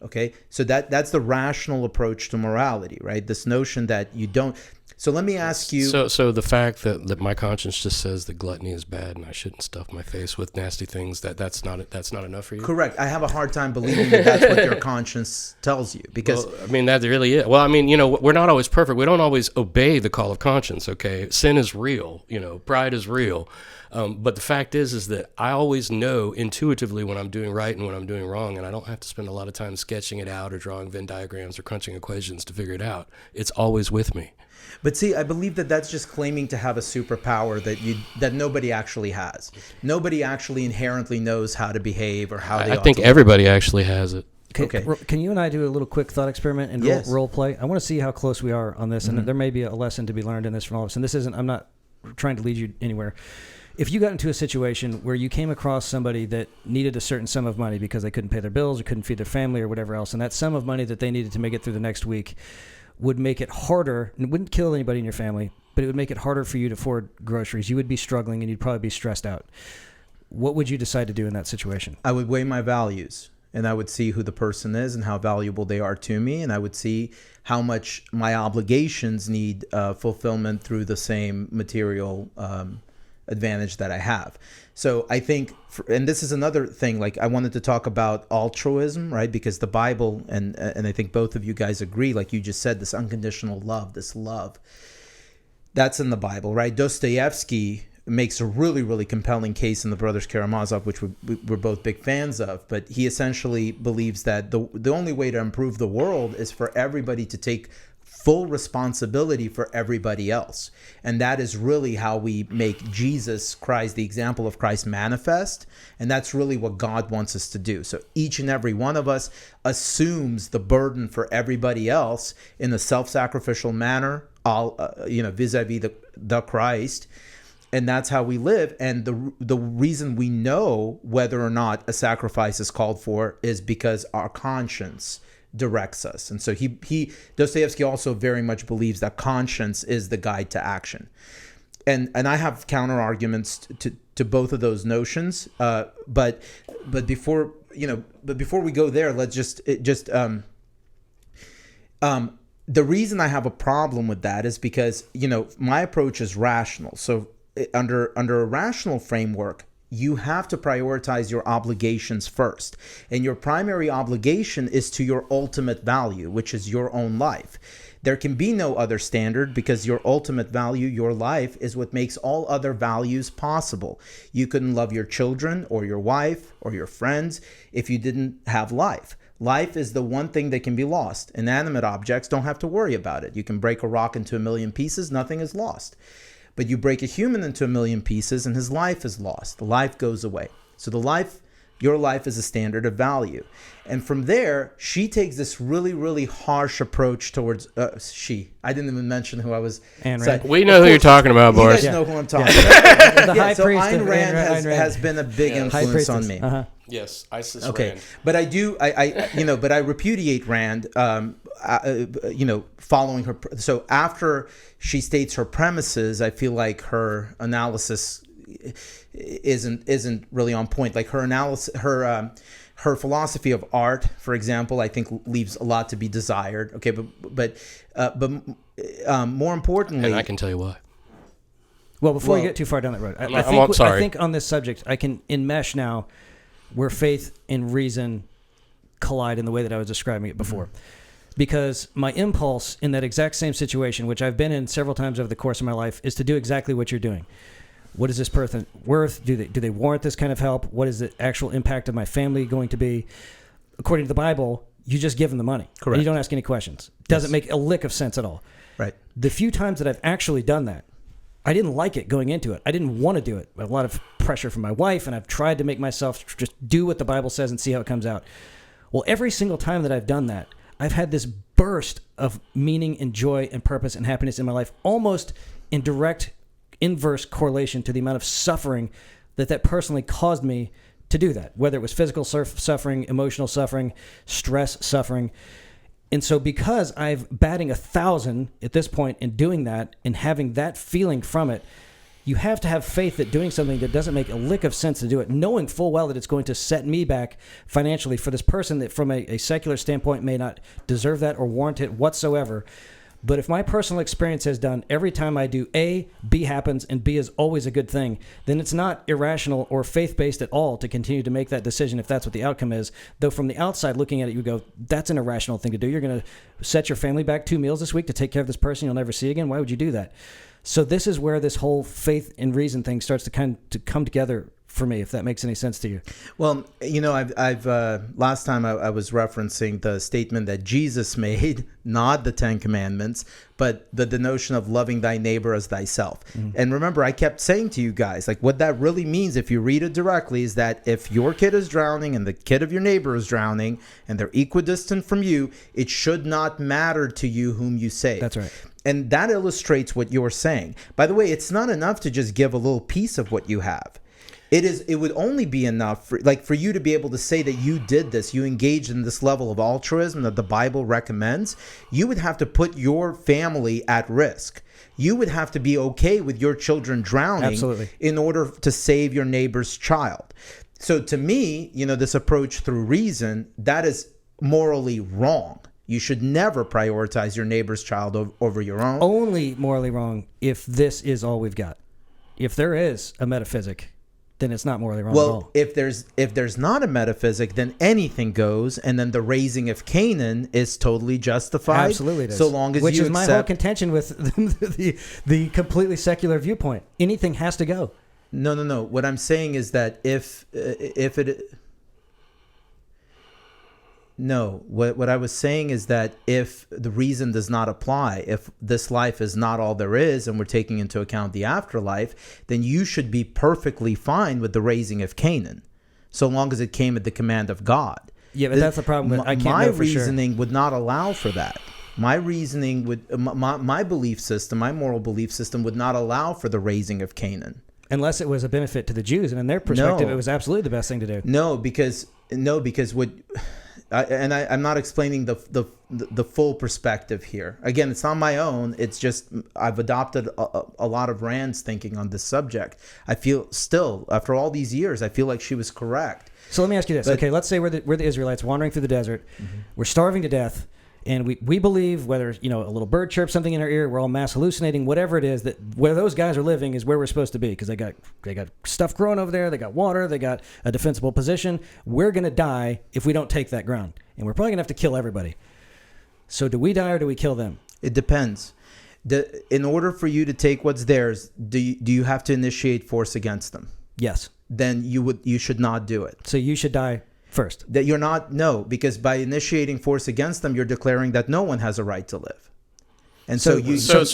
[SPEAKER 2] Okay, so that's the rational approach to morality, right? This notion that you don't. So let me ask you.
[SPEAKER 1] So the fact that my conscience just says that gluttony is bad and I shouldn't stuff my face with nasty things, that's not enough for you?
[SPEAKER 2] Correct. I have a hard time believing that that's what your conscience tells you because
[SPEAKER 1] that really is. Well, we're not always perfect. We don't always obey the call of conscience. Okay, sin is real. Pride is real. But the fact is that I always know intuitively when I'm doing right and when I'm doing wrong, and I don't have to spend a lot of time sketching it out or drawing Venn diagrams or crunching equations to figure it out. It's always with me.
[SPEAKER 2] But see, I believe that that's just claiming to have a superpower that nobody actually has. Nobody actually inherently knows how to behave or how they.
[SPEAKER 1] I think everybody actually has it.
[SPEAKER 3] Okay. Can you and I do a little quick thought experiment and role play? I want to see how close we are on this, and there may be a lesson to be learned in this from all of us. And this isn't. I'm not trying to lead you anywhere. If you got into a situation where you came across somebody that needed a certain sum of money because they couldn't pay their bills or couldn't feed their family or whatever else, and that sum of money that they needed to make it through the next week would make it harder, and it wouldn't kill anybody in your family, but it would make it harder for you to afford groceries. You would be struggling and you'd probably be stressed out. What would you decide to do in that situation?
[SPEAKER 2] I would weigh my values. and I would see who the person is and how valuable they are to me, and I would see how much my obligations need fulfillment through the same material advantage that I have. So I think, and this is another thing, like I wanted to talk about altruism, right? Because the Bible, and I think both of you guys agree, like you just said, this unconditional love, this love, that's in the Bible, right? Dostoevsky makes a really, really compelling case in The Brothers Karamazov, which we're both big fans of. But he essentially believes that the only way to improve the world is for everybody to take full responsibility for everybody else. And that is really how we make Jesus Christ, the example of Christ, manifest. And that's really what God wants us to do. So each and every one of us assumes the burden for everybody else in a self-sacrificial manner, vis-a-vis the Christ. And that's how we live. And the reason we know whether or not a sacrifice is called for is because our conscience directs us. And so Dostoevsky also very much believes that conscience is the guide to action. And I have counter arguments to both of those notions. But before we go there, let's the reason I have a problem with that is because, my approach is rational. So under a rational framework, you have to prioritize your obligations first. And your primary obligation is to your ultimate value, which is your own life. There can be no other standard because your ultimate value, your life, is what makes all other values possible. You couldn't love your children or your wife or your friends if you didn't have life. Life is the one thing that can be lost. Inanimate objects don't have to worry about it. You can break a rock into 1,000,000 pieces, nothing is lost. But you break a human into 1,000,000 pieces and his life is lost. The life goes away. So your life is a standard of value. And from there, she takes this really, really harsh approach towards I didn't even mention who I was.
[SPEAKER 3] Ayn Rand.
[SPEAKER 1] We know who you're talking about, Boris.
[SPEAKER 2] You guys know who I'm talking about.
[SPEAKER 3] The high
[SPEAKER 2] So
[SPEAKER 3] priest
[SPEAKER 2] Ayn
[SPEAKER 3] of
[SPEAKER 2] Rand
[SPEAKER 3] Ayn Rand.
[SPEAKER 2] has been a big influence on me.
[SPEAKER 3] Uh-huh.
[SPEAKER 1] Yes, Isis
[SPEAKER 2] Okay,
[SPEAKER 1] Rand.
[SPEAKER 2] but I repudiate Rand. Following her. So after she states her premises, I feel like her analysis isn't really on point. Like her analysis, her philosophy of art, for example, I think leaves a lot to be desired. Okay, but more importantly,
[SPEAKER 1] And I can tell you why.
[SPEAKER 3] Well, before you get too far down that road,
[SPEAKER 1] I'm sorry.
[SPEAKER 3] I think on this subject, I can enmesh now where faith and reason collide in the way that I was describing it before. Mm-hmm. Because my impulse in that exact same situation, which I've been in several times over the course of my life, is to do exactly what you're doing. What is this person worth? Do they warrant this kind of help? What is the actual impact of my family going to be? According to the Bible, you just give them the money.
[SPEAKER 2] Correct.
[SPEAKER 3] And you don't ask any questions. Doesn't make a lick of sense at all.
[SPEAKER 2] Right.
[SPEAKER 3] The few times that I've actually done that, I didn't like it going into it. I didn't want to do it. A lot of pressure from my wife, and I've tried to make myself just do what the Bible says and see how it comes out. Well, every single time that I've done that, I've had this burst of meaning and joy and purpose and happiness in my life, almost in direct inverse correlation to the amount of suffering that personally caused me to do that, whether it was physical suffering, emotional suffering, stress suffering. And so because I've batting 1,000 at this point in doing that and having that feeling from it, you have to have faith that doing something that doesn't make a lick of sense to do it, knowing full well that it's going to set me back financially for this person that from a secular standpoint may not deserve that or warrant it whatsoever. But if my personal experience has done every time I do A, B happens, and B is always a good thing, then it's not irrational or faith-based at all to continue to make that decision if that's what the outcome is. Though from the outside looking at it, you go, that's an irrational thing to do. You're going to set your family back 2 meals this week to take care of this person you'll never see again. Why would you do that? So this is where this whole faith and reason thing starts to come together for me, if that makes any sense to you.
[SPEAKER 2] Well, I've last time I was referencing the statement that Jesus made, not the 10 Commandments, but the notion of loving thy neighbor as thyself. Mm-hmm. And remember, I kept saying to you guys, like what that really means, if you read it directly, is that if your kid is drowning and the kid of your neighbor is drowning and they're equidistant from you, it should not matter to you whom you save.
[SPEAKER 3] That's right.
[SPEAKER 2] And that illustrates what you're saying. By the way, it's not enough to just give a little piece of what you have. It would only be enough for you to be able to say that you did this, you engaged in this level of altruism that the Bible recommends. You would have to put your family at risk. You would have to be okay with your children drowning.
[SPEAKER 3] Absolutely.
[SPEAKER 2] In order to save your neighbor's child. So to me, this approach through reason, that is morally wrong. You should never prioritize your neighbor's child over your own.
[SPEAKER 3] Only morally wrong if this is all we've got. If there is a metaphysic, then it's not morally wrong at all.
[SPEAKER 2] Well, if there's not a metaphysic, then anything goes, and then the raising of Canaan is totally justified.
[SPEAKER 3] Absolutely, it is.
[SPEAKER 2] So long as
[SPEAKER 3] Which
[SPEAKER 2] you
[SPEAKER 3] is my whole contention with the completely secular viewpoint. Anything has to go.
[SPEAKER 2] No. What I'm saying is that what I was saying is that if the reason does not apply, if this life is not all there is, and we're taking into account the afterlife, then you should be perfectly fine with the raising of Canaan, so long as it came at the command of God.
[SPEAKER 3] Yeah, but that's the problem. I can't
[SPEAKER 2] my
[SPEAKER 3] know for
[SPEAKER 2] reasoning
[SPEAKER 3] sure.
[SPEAKER 2] would not allow for that. My reasoning would, my belief system, my moral belief system would not allow for the raising of Canaan.
[SPEAKER 3] Unless it was a benefit to the Jews, and in their perspective, it was absolutely the best thing to do.
[SPEAKER 2] No, because what... I'm not explaining the full perspective here. Again, it's not my own. It's just I've adopted a lot of Rand's thinking on this subject. I feel still, after all these years, I feel like she was correct.
[SPEAKER 3] So let me ask you this. Okay, let's say we're the Israelites wandering through the desert. Mm-hmm. We're starving to death. And we believe whether, a little bird chirps something in our ear, we're all mass hallucinating, whatever it is, that where those guys are living is where we're supposed to be, because they got stuff growing over there, they got water, they got a defensible position. We're going to die if we don't take that ground. And we're probably going to have to kill everybody. So do we die or do we kill them?
[SPEAKER 2] It depends. In order for you to take what's theirs, do you have to initiate force against them?
[SPEAKER 3] Yes.
[SPEAKER 2] Then you should not do it.
[SPEAKER 3] So you should die first.
[SPEAKER 2] That you're not, no, because by initiating force against them, you're declaring that no one has a right to live. And so we should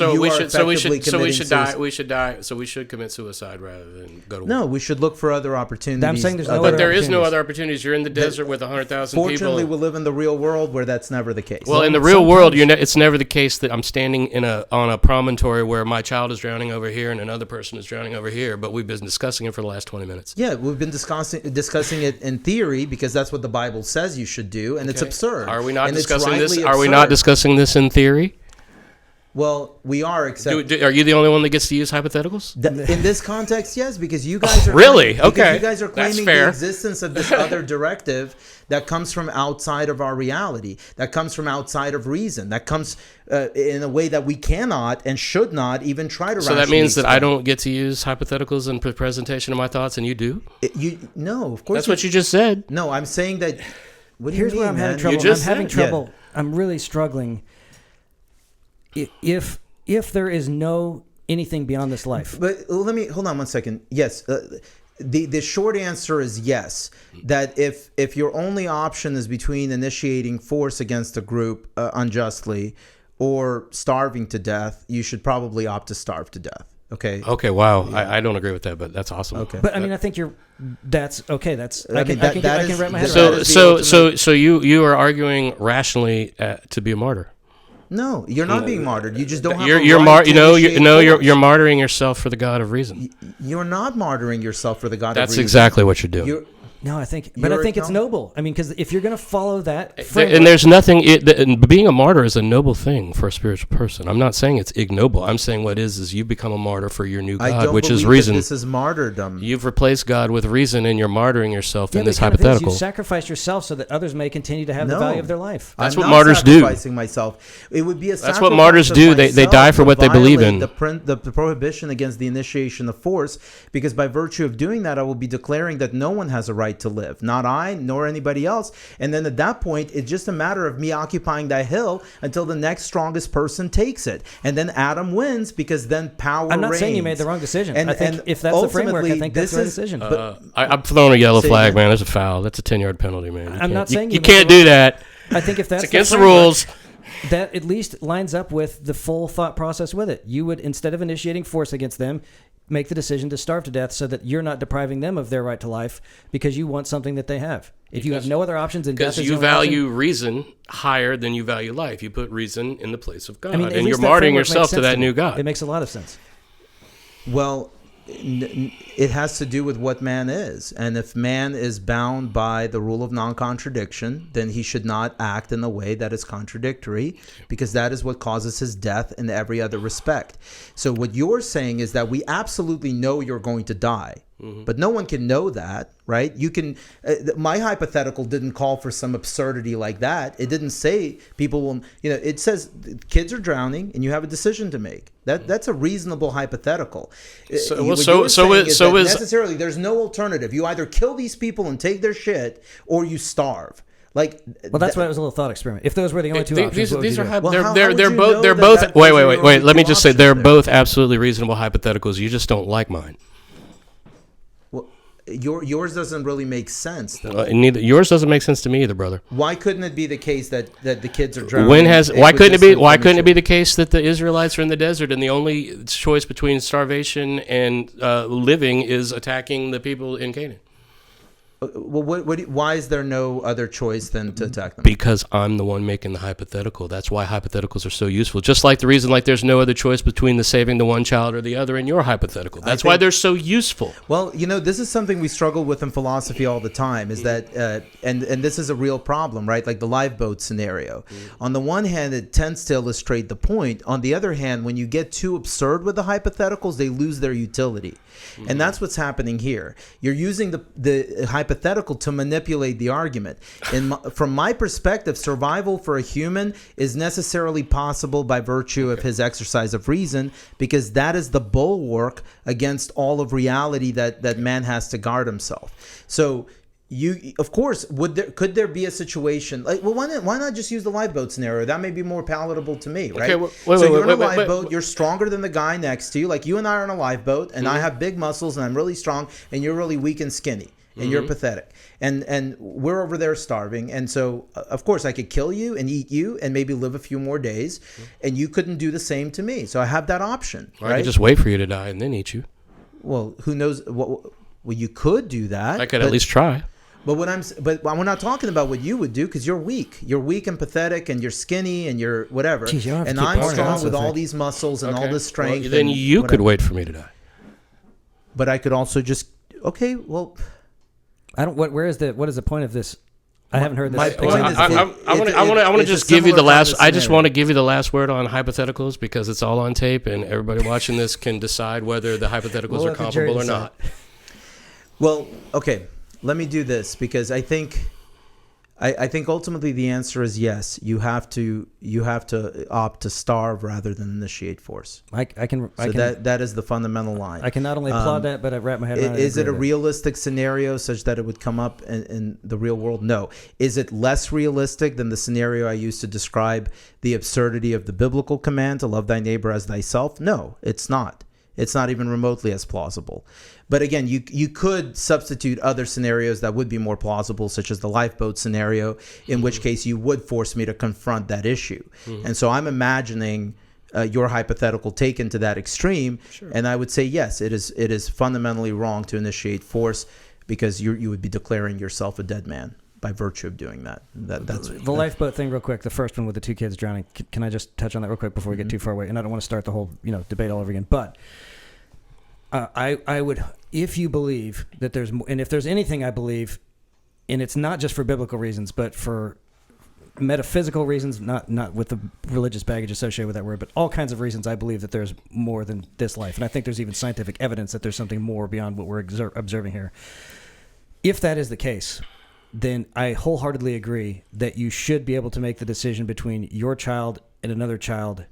[SPEAKER 2] commit
[SPEAKER 1] suicide rather than go to war.
[SPEAKER 2] No, we should look for other opportunities.
[SPEAKER 3] I'm saying there's no
[SPEAKER 1] but
[SPEAKER 3] other
[SPEAKER 1] there is no other opportunities. You're in the desert with 100,000 people.
[SPEAKER 2] Fortunately, we live in the real world where that's never the case.
[SPEAKER 1] Well, in the real world, it's never the case that I'm standing on a promontory where my child is drowning over here and another person is drowning over here. But we've been discussing it for the last 20 minutes.
[SPEAKER 2] Yeah, we've been discussing it in theory because that's what the Bible says you should do, and it's absurd.
[SPEAKER 1] Are we not discussing this? Are we not discussing this in theory?
[SPEAKER 2] Well, we are, except...
[SPEAKER 1] Are you the only one that gets to use hypotheticals?
[SPEAKER 2] In this context, yes, because you guys are...
[SPEAKER 1] Really? Okay.
[SPEAKER 2] You guys are claiming the existence of this other directive that comes from outside of our reality, that comes from outside of reason, that comes in a way that we cannot and should not even try to rationally
[SPEAKER 1] So that means that
[SPEAKER 2] explain.
[SPEAKER 1] I don't get to use hypotheticals in presentation of my thoughts, and you do?
[SPEAKER 2] No, of course.
[SPEAKER 1] That's what you just said.
[SPEAKER 2] No, I'm saying that... What do
[SPEAKER 3] Here's
[SPEAKER 2] you mean,
[SPEAKER 3] where I'm
[SPEAKER 2] man?
[SPEAKER 3] having trouble.
[SPEAKER 1] You just
[SPEAKER 3] I'm having
[SPEAKER 1] said.
[SPEAKER 3] trouble.
[SPEAKER 2] Yeah.
[SPEAKER 3] I'm really struggling. If there is no anything beyond this life.
[SPEAKER 2] But hold on one second. Yes, the short answer is yes. That if your only option is between initiating force against a group unjustly or starving to death, you should probably opt to starve to death. Okay.
[SPEAKER 1] Okay. Wow. Yeah. I don't agree with that, but that's awesome.
[SPEAKER 2] Okay.
[SPEAKER 3] But I mean, I think that's okay. I can wrap my head
[SPEAKER 1] so,
[SPEAKER 3] around it.
[SPEAKER 1] So you are arguing rationally to be a martyr.
[SPEAKER 2] No, you're not being martyred. You just don't have.
[SPEAKER 1] You're martyring yourself for the God of reason.
[SPEAKER 2] You're not martyring yourself for the God of reason.
[SPEAKER 1] That's exactly what you're doing.
[SPEAKER 3] No, I think it's noble. I mean, because if you're going to follow that framework,
[SPEAKER 1] and there's nothing. Being a martyr is a noble thing for a spiritual person. I'm not saying it's ignoble. I'm saying what is you become a martyr for your new God, which is reason.
[SPEAKER 2] This is martyrdom.
[SPEAKER 1] You've replaced God with reason, and you're martyring yourself in this
[SPEAKER 3] but
[SPEAKER 1] hypothetical.
[SPEAKER 3] You sacrifice yourself so that others may continue to have the value of their life.
[SPEAKER 1] That's
[SPEAKER 2] I'm
[SPEAKER 1] what
[SPEAKER 2] not
[SPEAKER 1] martyrs do.
[SPEAKER 2] Sacrificing myself. It would be a.
[SPEAKER 1] That's what martyrs do. They die for what they believe in.
[SPEAKER 2] The prohibition against the initiation of force, because by virtue of doing that, I will be declaring that no one has a right to live. Not I, nor anybody else. And then at that point, it's just a matter of me occupying that hill until the next strongest person takes it. And then Adam wins because then power
[SPEAKER 3] I'm not
[SPEAKER 2] reigns.
[SPEAKER 3] saying you made the wrong decision. I think if that's the framework, I think that's the right decision.
[SPEAKER 1] I'm throwing a yellow flag, man. There's a foul. That's a 10-yard penalty, man.
[SPEAKER 3] I'm not saying
[SPEAKER 1] you can't do that.
[SPEAKER 3] I think if that's
[SPEAKER 1] it's against the rules.
[SPEAKER 3] That at least lines up with the full thought process with it. You would, instead of initiating force against them, make the decision to starve to death so that you're not depriving them of their right to life because you want something that they have. If you have no other options and death is
[SPEAKER 1] because you value reason higher than you value life. You put reason in the place of God. And you're martyring yourself to that new God.
[SPEAKER 3] It makes a lot of sense.
[SPEAKER 2] Well, it has to do with what man is. And if man is bound by the rule of non-contradiction, then he should not act in a way that is contradictory, because that is what causes his death in every other respect. So what you're saying is that we absolutely know you're going to die. But no one can know that, right? You can. My hypothetical didn't call for some absurdity like that. It didn't say people will. It says kids are drowning and you have a decision to make. That's a reasonable hypothetical. Necessarily there's no alternative. You either kill these people and take their shit, or you starve. Well,
[SPEAKER 3] that's why it was a little thought experiment. If those were the only two options,
[SPEAKER 1] these are
[SPEAKER 2] they're
[SPEAKER 1] both. Wait. Let me just say they're both absolutely reasonable hypotheticals. You just don't like mine.
[SPEAKER 2] Yours doesn't really make sense, though.
[SPEAKER 1] Yours doesn't make sense to me either, brother.
[SPEAKER 2] Why couldn't it be the case that the kids are drowning?
[SPEAKER 1] Why couldn't it be the case that the Israelites are in the desert and the only choice between starvation and living is attacking the people in Canaan?
[SPEAKER 2] Well, why is there no other choice than to attack them?
[SPEAKER 1] Because I'm the one making the hypothetical. That's why hypotheticals are so useful. Just like the reason there's no other choice between the saving the one child or the other in your hypothetical. That's why they're so useful.
[SPEAKER 2] Well, this is something we struggle with in philosophy all the time, is that, and this is a real problem, right? Like the lifeboat scenario. On the one hand, it tends to illustrate the point. On the other hand, when you get too absurd with the hypotheticals, they lose their utility. And that's what's happening here. You're using the hypothetical to manipulate the argument. From my perspective, survival for a human is necessarily possible by virtue of his exercise of reason, because that is the bulwark against all of reality that man has to guard himself. So of course, could there be a situation like, well, why not just use the lifeboat scenario? That may be more palatable to me, right? Okay, you're in a lifeboat, you're stronger than the guy next to you. Like you and I are in a lifeboat, and I have big muscles, and I'm really strong, and you're really weak and skinny, and you're pathetic, and we're over there starving, and so of course I could kill you and eat you, and maybe live a few more days, and you couldn't do the same to me. So I have that option.
[SPEAKER 1] Right? I could just wait for you to die and then eat you.
[SPEAKER 2] Well, who knows? Well, you could do that.
[SPEAKER 1] I could at least try.
[SPEAKER 2] But we're not talking about what you would do, because you're weak. You're weak and pathetic, and you're skinny, and you're whatever.
[SPEAKER 3] Jeez,
[SPEAKER 2] and I'm strong with all these muscles and all this strength.
[SPEAKER 1] Well, then you could wait for me to die.
[SPEAKER 2] But I could also just well.
[SPEAKER 3] I don't. What is the point of this? I haven't heard this.
[SPEAKER 2] My point is,
[SPEAKER 1] I want to just give you the last. I just want to give you the last word on hypotheticals, because it's all on tape, and everybody watching this can decide whether the hypotheticals are comparable or not.
[SPEAKER 2] Well, okay. Let me do this, because I think ultimately the answer is yes. You have to opt to starve rather than initiate force. That is the fundamental line.
[SPEAKER 3] I can not only applaud that, but I wrap my head around it.
[SPEAKER 2] Is it a realistic scenario such that it would come up in the real world? No. Is it less realistic than the scenario I used to describe the absurdity of the biblical command to love thy neighbor as thyself? No, it's not. It's not even remotely as plausible. But again, you could substitute other scenarios that would be more plausible, such as the lifeboat scenario, in which case you would force me to confront that issue. And so I'm imagining your hypothetical taken to that extreme. Sure. And I would say, yes, it is fundamentally wrong to initiate force, because you would be declaring yourself a dead man by virtue of doing that. That's
[SPEAKER 3] the lifeboat thing real quick. The first one with the two kids drowning. Can I just touch on that real quick before we get too far away? And I don't want to start the whole debate all over again. But I would, if you believe that there's, and if there's anything I believe, and it's not just for biblical reasons, but for metaphysical reasons, not with the religious baggage associated with that word, but all kinds of reasons, I believe that there's more than this life. And I think there's even scientific evidence that there's something more beyond what we're observing here. If that is the case, then I wholeheartedly agree that you should be able to make the decision between your child and another child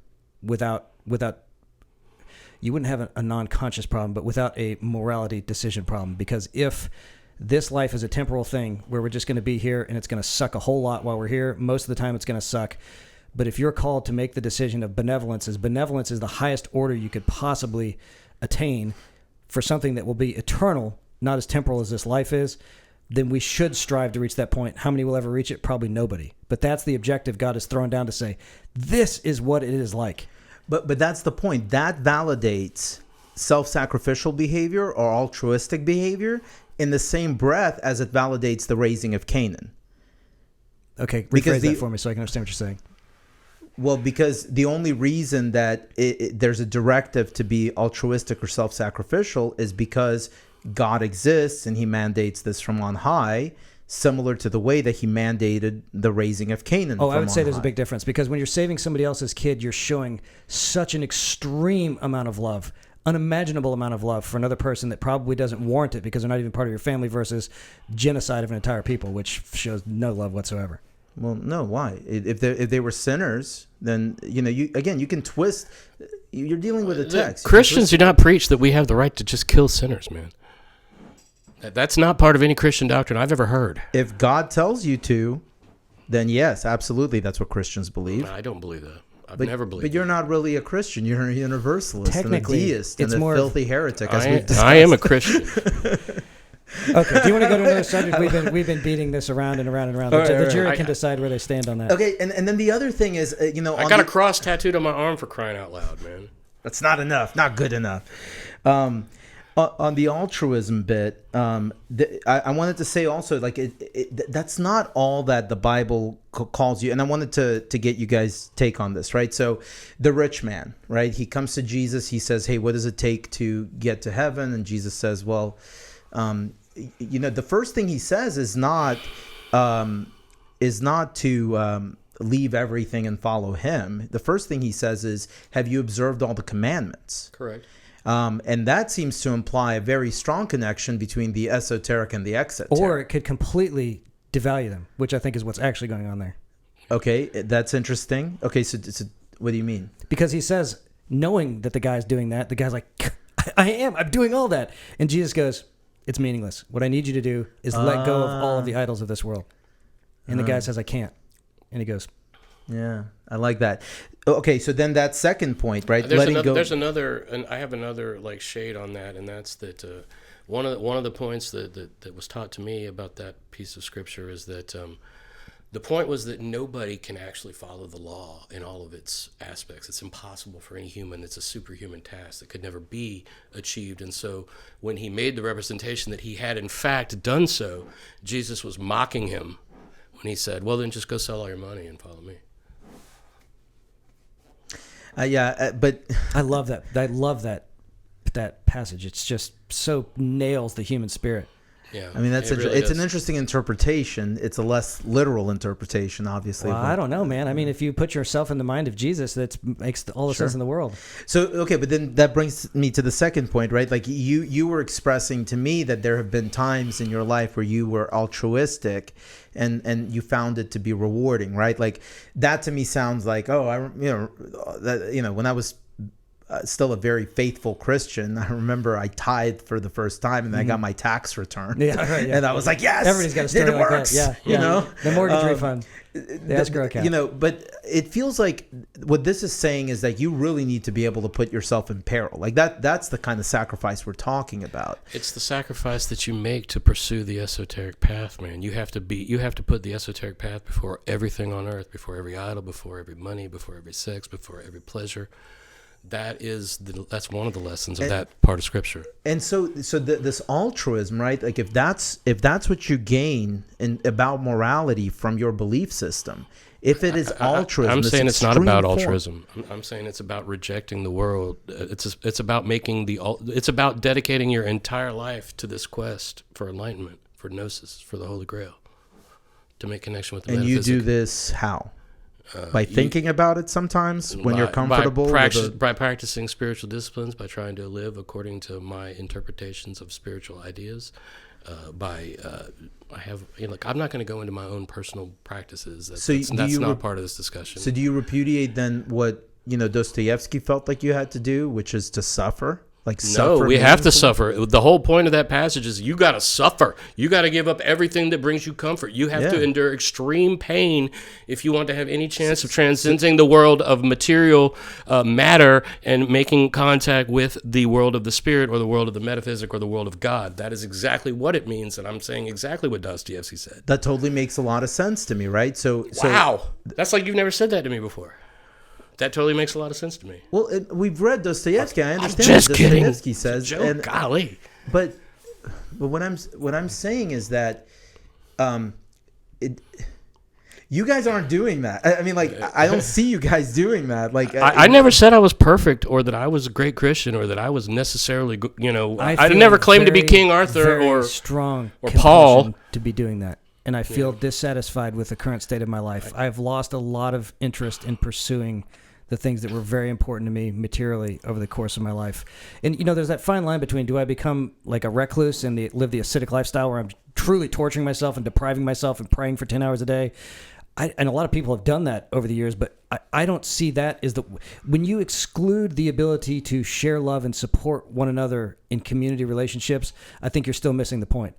[SPEAKER 3] without you wouldn't have a non-conscious problem, but without a morality decision problem. Because if this life is a temporal thing where we're just going to be here and it's going to suck a whole lot while we're here, most of the time it's going to suck. But if you're called to make the decision of benevolence is the highest order you could possibly attain for something that will be eternal, not as temporal as this life is, then we should strive to reach that point. How many will ever reach it? Probably nobody. But that's the objective God has thrown down to say, this is what it is like.
[SPEAKER 2] But that's the point. That validates self-sacrificial behavior or altruistic behavior in the same breath as it validates the raising of Canaan.
[SPEAKER 3] Okay, rephrase that for me so I can understand what you're saying.
[SPEAKER 2] Well, because the only reason that there's a directive to be altruistic or self-sacrificial is because God exists and he mandates this from on high, similar to the way that he mandated the raising of Canaan.
[SPEAKER 3] I would say there's a big difference, because when you're saving somebody else's kid, you're showing such an extreme amount of love, unimaginable amount of love for another person that probably doesn't warrant it because they're not even part of your family versus genocide of an entire people, which shows no love whatsoever.
[SPEAKER 2] Well, no, why? If they were sinners, then you can twist. You're dealing with a text.
[SPEAKER 1] Christians do not preach that we have the right to just kill sinners, man. That's not part of any Christian doctrine I've ever heard.
[SPEAKER 2] If God tells you to, then yes, absolutely, that's what Christians believe.
[SPEAKER 1] I don't believe that. I've never believed.
[SPEAKER 2] But you're not really a Christian. You're a universalist,
[SPEAKER 3] Technically,
[SPEAKER 2] and a deist,
[SPEAKER 3] it's
[SPEAKER 2] and a
[SPEAKER 3] more
[SPEAKER 2] filthy heretic. As we've discussed.
[SPEAKER 1] I am a Christian.
[SPEAKER 3] Okay, do you want to go to another subject? We've been beating this around and around and around. The jury can decide where they stand on that.
[SPEAKER 2] Okay, and then the other thing is, I
[SPEAKER 1] got a cross tattooed on my arm for crying out loud, man.
[SPEAKER 2] That's not enough. Not good enough. On the altruism bit, I wanted to say also, like, that's not all that the Bible calls you. And I wanted to get you guys' take on this, right? So the rich man, right? He comes to Jesus. He says, hey, what does it take to get to heaven? And Jesus says, well, the first thing he says is not to leave everything and follow him. The first thing he says is, have you observed all the commandments?
[SPEAKER 1] Correct.
[SPEAKER 2] And that seems to imply a very strong connection between the esoteric and the exoteric.
[SPEAKER 3] Or it could completely devalue them, which I think is what's actually going on there.
[SPEAKER 2] Okay, that's interesting. Okay, so what do you mean?
[SPEAKER 3] Because he says, knowing that the guy's doing that, the guy's like, I'm doing all that. And Jesus goes, it's meaningless. What I need you to do is let go of all of the idols of this world. And the guy says, I can't. And he goes,
[SPEAKER 2] yeah, I like that. Okay, so then that second point, right?
[SPEAKER 1] There's another, and I have another like shade on that, and that's that one of the points that was taught to me about that piece of scripture is that the point was that nobody can actually follow the law in all of its aspects. It's impossible for any human. It's a superhuman task that could never be achieved. And so when he made the representation that he had in fact done so, Jesus was mocking him when he said, well, then just go sell all your money and follow me.
[SPEAKER 2] But
[SPEAKER 3] I love that. I love that passage. It's just so nails the human spirit.
[SPEAKER 1] Yeah,
[SPEAKER 2] I mean, it's an interesting interpretation. It's a less literal interpretation, obviously.
[SPEAKER 3] Well, I don't know, man. I mean, if you put yourself in the mind of Jesus, that makes all the sense in the world.
[SPEAKER 2] So, okay, but then that brings me to the second point, right? Like you were expressing to me that there have been times in your life where you were altruistic, and you found it to be rewarding, right? Like that to me sounds like, when I was still a very faithful Christian, I remember I tithed for the first time, and then I got my tax return. Yeah, right, yeah. And I was like, yes,
[SPEAKER 3] everybody's got a story like
[SPEAKER 2] works.
[SPEAKER 3] That. Yeah, the mortgage refund, the escrow account.
[SPEAKER 2] But it feels like what this is saying is that you really need to be able to put yourself in peril. Like that's the kind of sacrifice we're talking about.
[SPEAKER 1] It's the sacrifice that you make to pursue the esoteric path, man. You have to put the esoteric path before everything on earth, before every idol, before every money, before every sex, before every pleasure. That's one of the lessons of that part of scripture. And
[SPEAKER 2] so this altruism, right? Like if that's what you gain about morality from your belief system, if it is altruism,
[SPEAKER 1] I'm saying it's not about altruism. I'm saying it's about rejecting the world. It's about it's about dedicating your entire life to this quest for enlightenment, for gnosis, for the Holy Grail, to make connection with the metaphysic.
[SPEAKER 2] And you do this how? By thinking about it sometimes when you're comfortable?
[SPEAKER 1] By practicing spiritual disciplines, by trying to live according to my interpretations of spiritual ideas. I'm not going to go into my own personal practices. That's not part of this discussion.
[SPEAKER 2] So do you repudiate then what Dostoevsky felt like you had to do, which is to suffer?
[SPEAKER 1] No, we have to suffer. The whole point of that passage is you got to suffer. You got to give up everything that brings you comfort. You have to endure extreme pain if you want to have any chance of transcending the world of material matter and making contact with the world of the spirit or the world of the metaphysic or the world of God. That is exactly what it means, and I'm saying exactly what Dostoevsky said.
[SPEAKER 2] That totally makes a lot of sense to me, right?
[SPEAKER 1] Wow. That's like you've never said that to me before. That totally makes a lot of sense to me.
[SPEAKER 2] Well, we've read Dostoevsky. I understand
[SPEAKER 1] what
[SPEAKER 2] Dostoevsky says.
[SPEAKER 1] Golly.
[SPEAKER 2] But what I'm saying is that you guys aren't doing that. I mean, I don't see you guys doing that.
[SPEAKER 1] I never said I was perfect or that I was a great Christian or that I was necessarily, I never claimed to be King Arthur or
[SPEAKER 3] strong
[SPEAKER 1] or Paul
[SPEAKER 3] to be doing that. And I feel dissatisfied with the current state of my life. I've lost a lot of interest in pursuing the things that were very important to me materially over the course of my life. And, you know, there's that fine line between, do I become like a recluse and live the ascetic lifestyle where I'm truly torturing myself and depriving myself and praying for 10 hours a day? And a lot of people have done that over the years, but I don't see that as when you exclude the ability to share love and support one another in community relationships, I think you're still missing the point.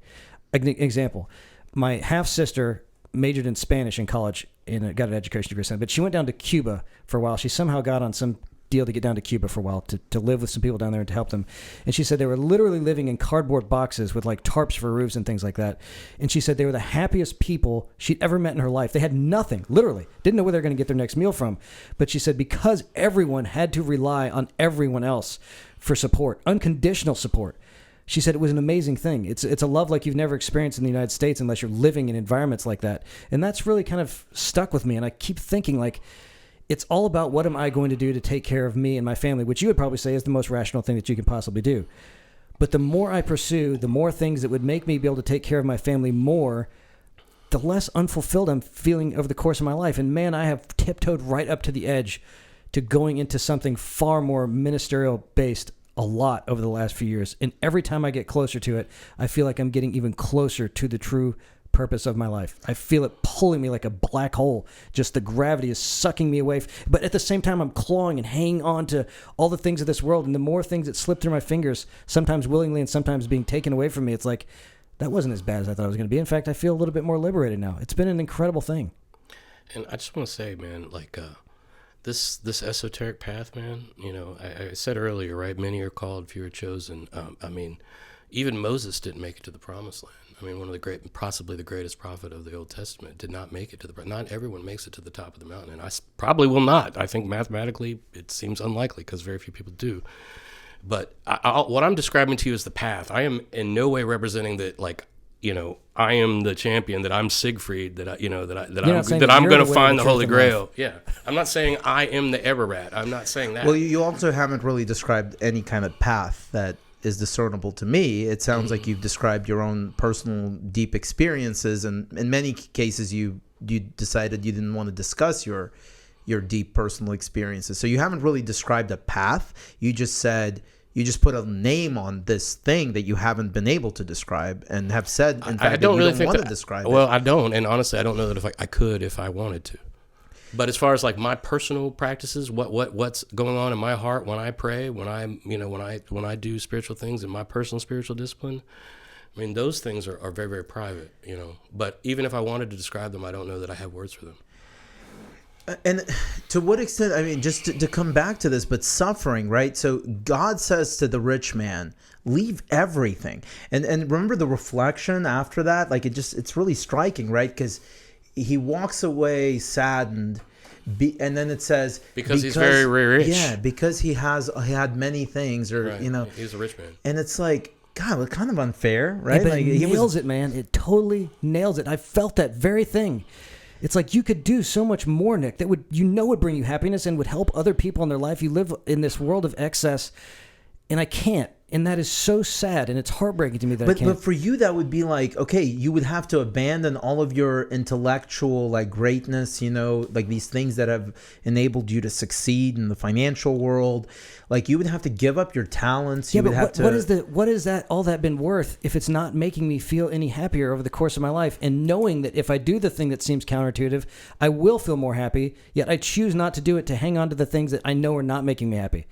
[SPEAKER 3] An example, my half-sister majored in Spanish in college and got an education degree, but she went down to Cuba for a while. She somehow got on some deal to get down to Cuba for a while to live with some people down there and to help them. And she said they were literally living in cardboard boxes with like tarps for roofs and things like that. And she said they were the happiest people she'd ever met in her life. They had nothing, literally. Didn't know where they were going to get their next meal from. But she said because everyone had to rely on everyone else for support, unconditional support. She said it was an amazing thing. It's a love like you've never experienced in the United States unless you're living in environments like that. And that's really kind of stuck with me. And I keep thinking like, it's all about what am I going to do to take care of me and my family, which you would probably say is the most rational thing that you can possibly do. But the more I pursue, the more things that would make me be able to take care of my family more, the less unfulfilled I'm feeling over the course of my life. And man, I have tiptoed right up to the edge to going into something far more ministerial based a lot over the last few years. And every time I get closer to it, I feel like I'm getting even closer to the true purpose of my life. I feel it pulling me like a black hole. Just the gravity is sucking me away. But at the same time, I'm clawing and hanging on to all the things of this world. And the more things that slip through my fingers, sometimes willingly and sometimes being taken away from me, it's like, that wasn't as bad as I thought it was going to be. In fact, I feel a little bit more liberated now. It's been an incredible thing.
[SPEAKER 1] And I just want to say, man, like, this esoteric path, man, you know, I said earlier, right? Many are called, few are chosen. I mean, even Moses didn't make it to the promised land. I mean, one of the possibly the greatest prophet of the Old Testament did not make it to not everyone makes it to the top of the mountain. And I probably will not. I think mathematically it seems unlikely because very few people do. But what I'm describing to you is the path. I am in no way representing that, like, you know, I am the champion, that I'm Siegfried, that I'm going to find the Holy Grail. Yeah. I'm not saying I am the Ararat. I'm not saying that.
[SPEAKER 2] Well, you also haven't really described any kind of path that is discernible to me. It sounds like you've described your own personal deep experiences, and in many cases you decided you didn't want to discuss your deep personal experiences. So you haven't really described a path. You just said you just put a name on this thing that you haven't been able to describe, and have said, in fact,
[SPEAKER 1] I don't
[SPEAKER 2] that
[SPEAKER 1] really
[SPEAKER 2] you don't
[SPEAKER 1] think
[SPEAKER 2] want
[SPEAKER 1] that,
[SPEAKER 2] to describe
[SPEAKER 1] well,
[SPEAKER 2] it.
[SPEAKER 1] I don't, and honestly, I don't know that if I could if I wanted to. But as far as like my personal practices, what's going on in my heart when I pray, when I do spiritual things in my personal spiritual discipline, I mean, those things are very, very private, you know. But even if I wanted to describe them, I don't know that I have words for them.
[SPEAKER 2] And to what extent, I mean, just to come back to this, but suffering, right? So God says to the rich man, leave everything. And remember the reflection after that? Like it's really striking, right? Because he walks away saddened. And then it says
[SPEAKER 1] because he's very, very rich.
[SPEAKER 2] Yeah, because he had many things, or
[SPEAKER 1] right.
[SPEAKER 2] You know,
[SPEAKER 1] he's a rich man.
[SPEAKER 2] And it's like, God, it's kind of unfair, right?
[SPEAKER 3] Yeah, but
[SPEAKER 2] like,
[SPEAKER 3] it nails it, man. It totally nails it. I felt that very thing. It's like you could do so much more, Nick, that would bring you happiness and would help other people in their life. You live in this world of excess, and I can't. And that is so sad, and it's heartbreaking to me that I can't.
[SPEAKER 2] But for you, that would be like, okay, you would have to abandon all of your intellectual like greatness, you know, like these things that have enabled you to succeed in the financial world. Like you would have to give up your talents.
[SPEAKER 3] Yeah,
[SPEAKER 2] you would
[SPEAKER 3] but
[SPEAKER 2] have to.
[SPEAKER 3] What is that all that been worth if it's not making me feel any happier over the course of my life? And knowing that if I do the thing that seems counterintuitive, I will feel more happy. Yet I choose not to do it to hang on to the things that I know are not making me happy.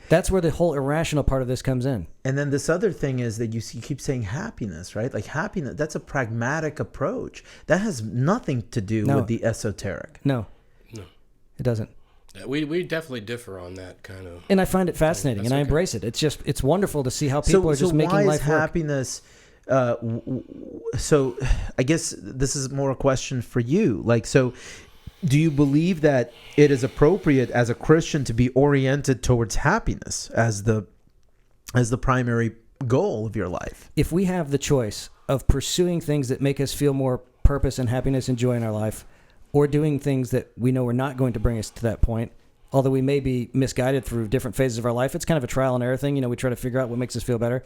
[SPEAKER 3] That's where the whole irrational part of this comes in.
[SPEAKER 2] And then this other thing is that you keep saying happiness, right? Like happiness, that's a pragmatic approach. That has nothing to do with the esoteric.
[SPEAKER 3] No, it doesn't.
[SPEAKER 1] We definitely differ on that kind of.
[SPEAKER 3] And I find it fascinating, and I embrace it. It's wonderful to see how people are just making life work.
[SPEAKER 2] So why is happiness? So I guess this is more a question for you. Like, so do you believe that it is appropriate as a Christian to be oriented towards happiness as the primary goal of your life?
[SPEAKER 3] If we have the choice of pursuing things that make us feel more purpose and happiness and joy in our life, or doing things that we know are not going to bring us to that point, although we may be misguided through different phases of our life, it's kind of a trial and error thing. You know, we try to figure out what makes us feel better.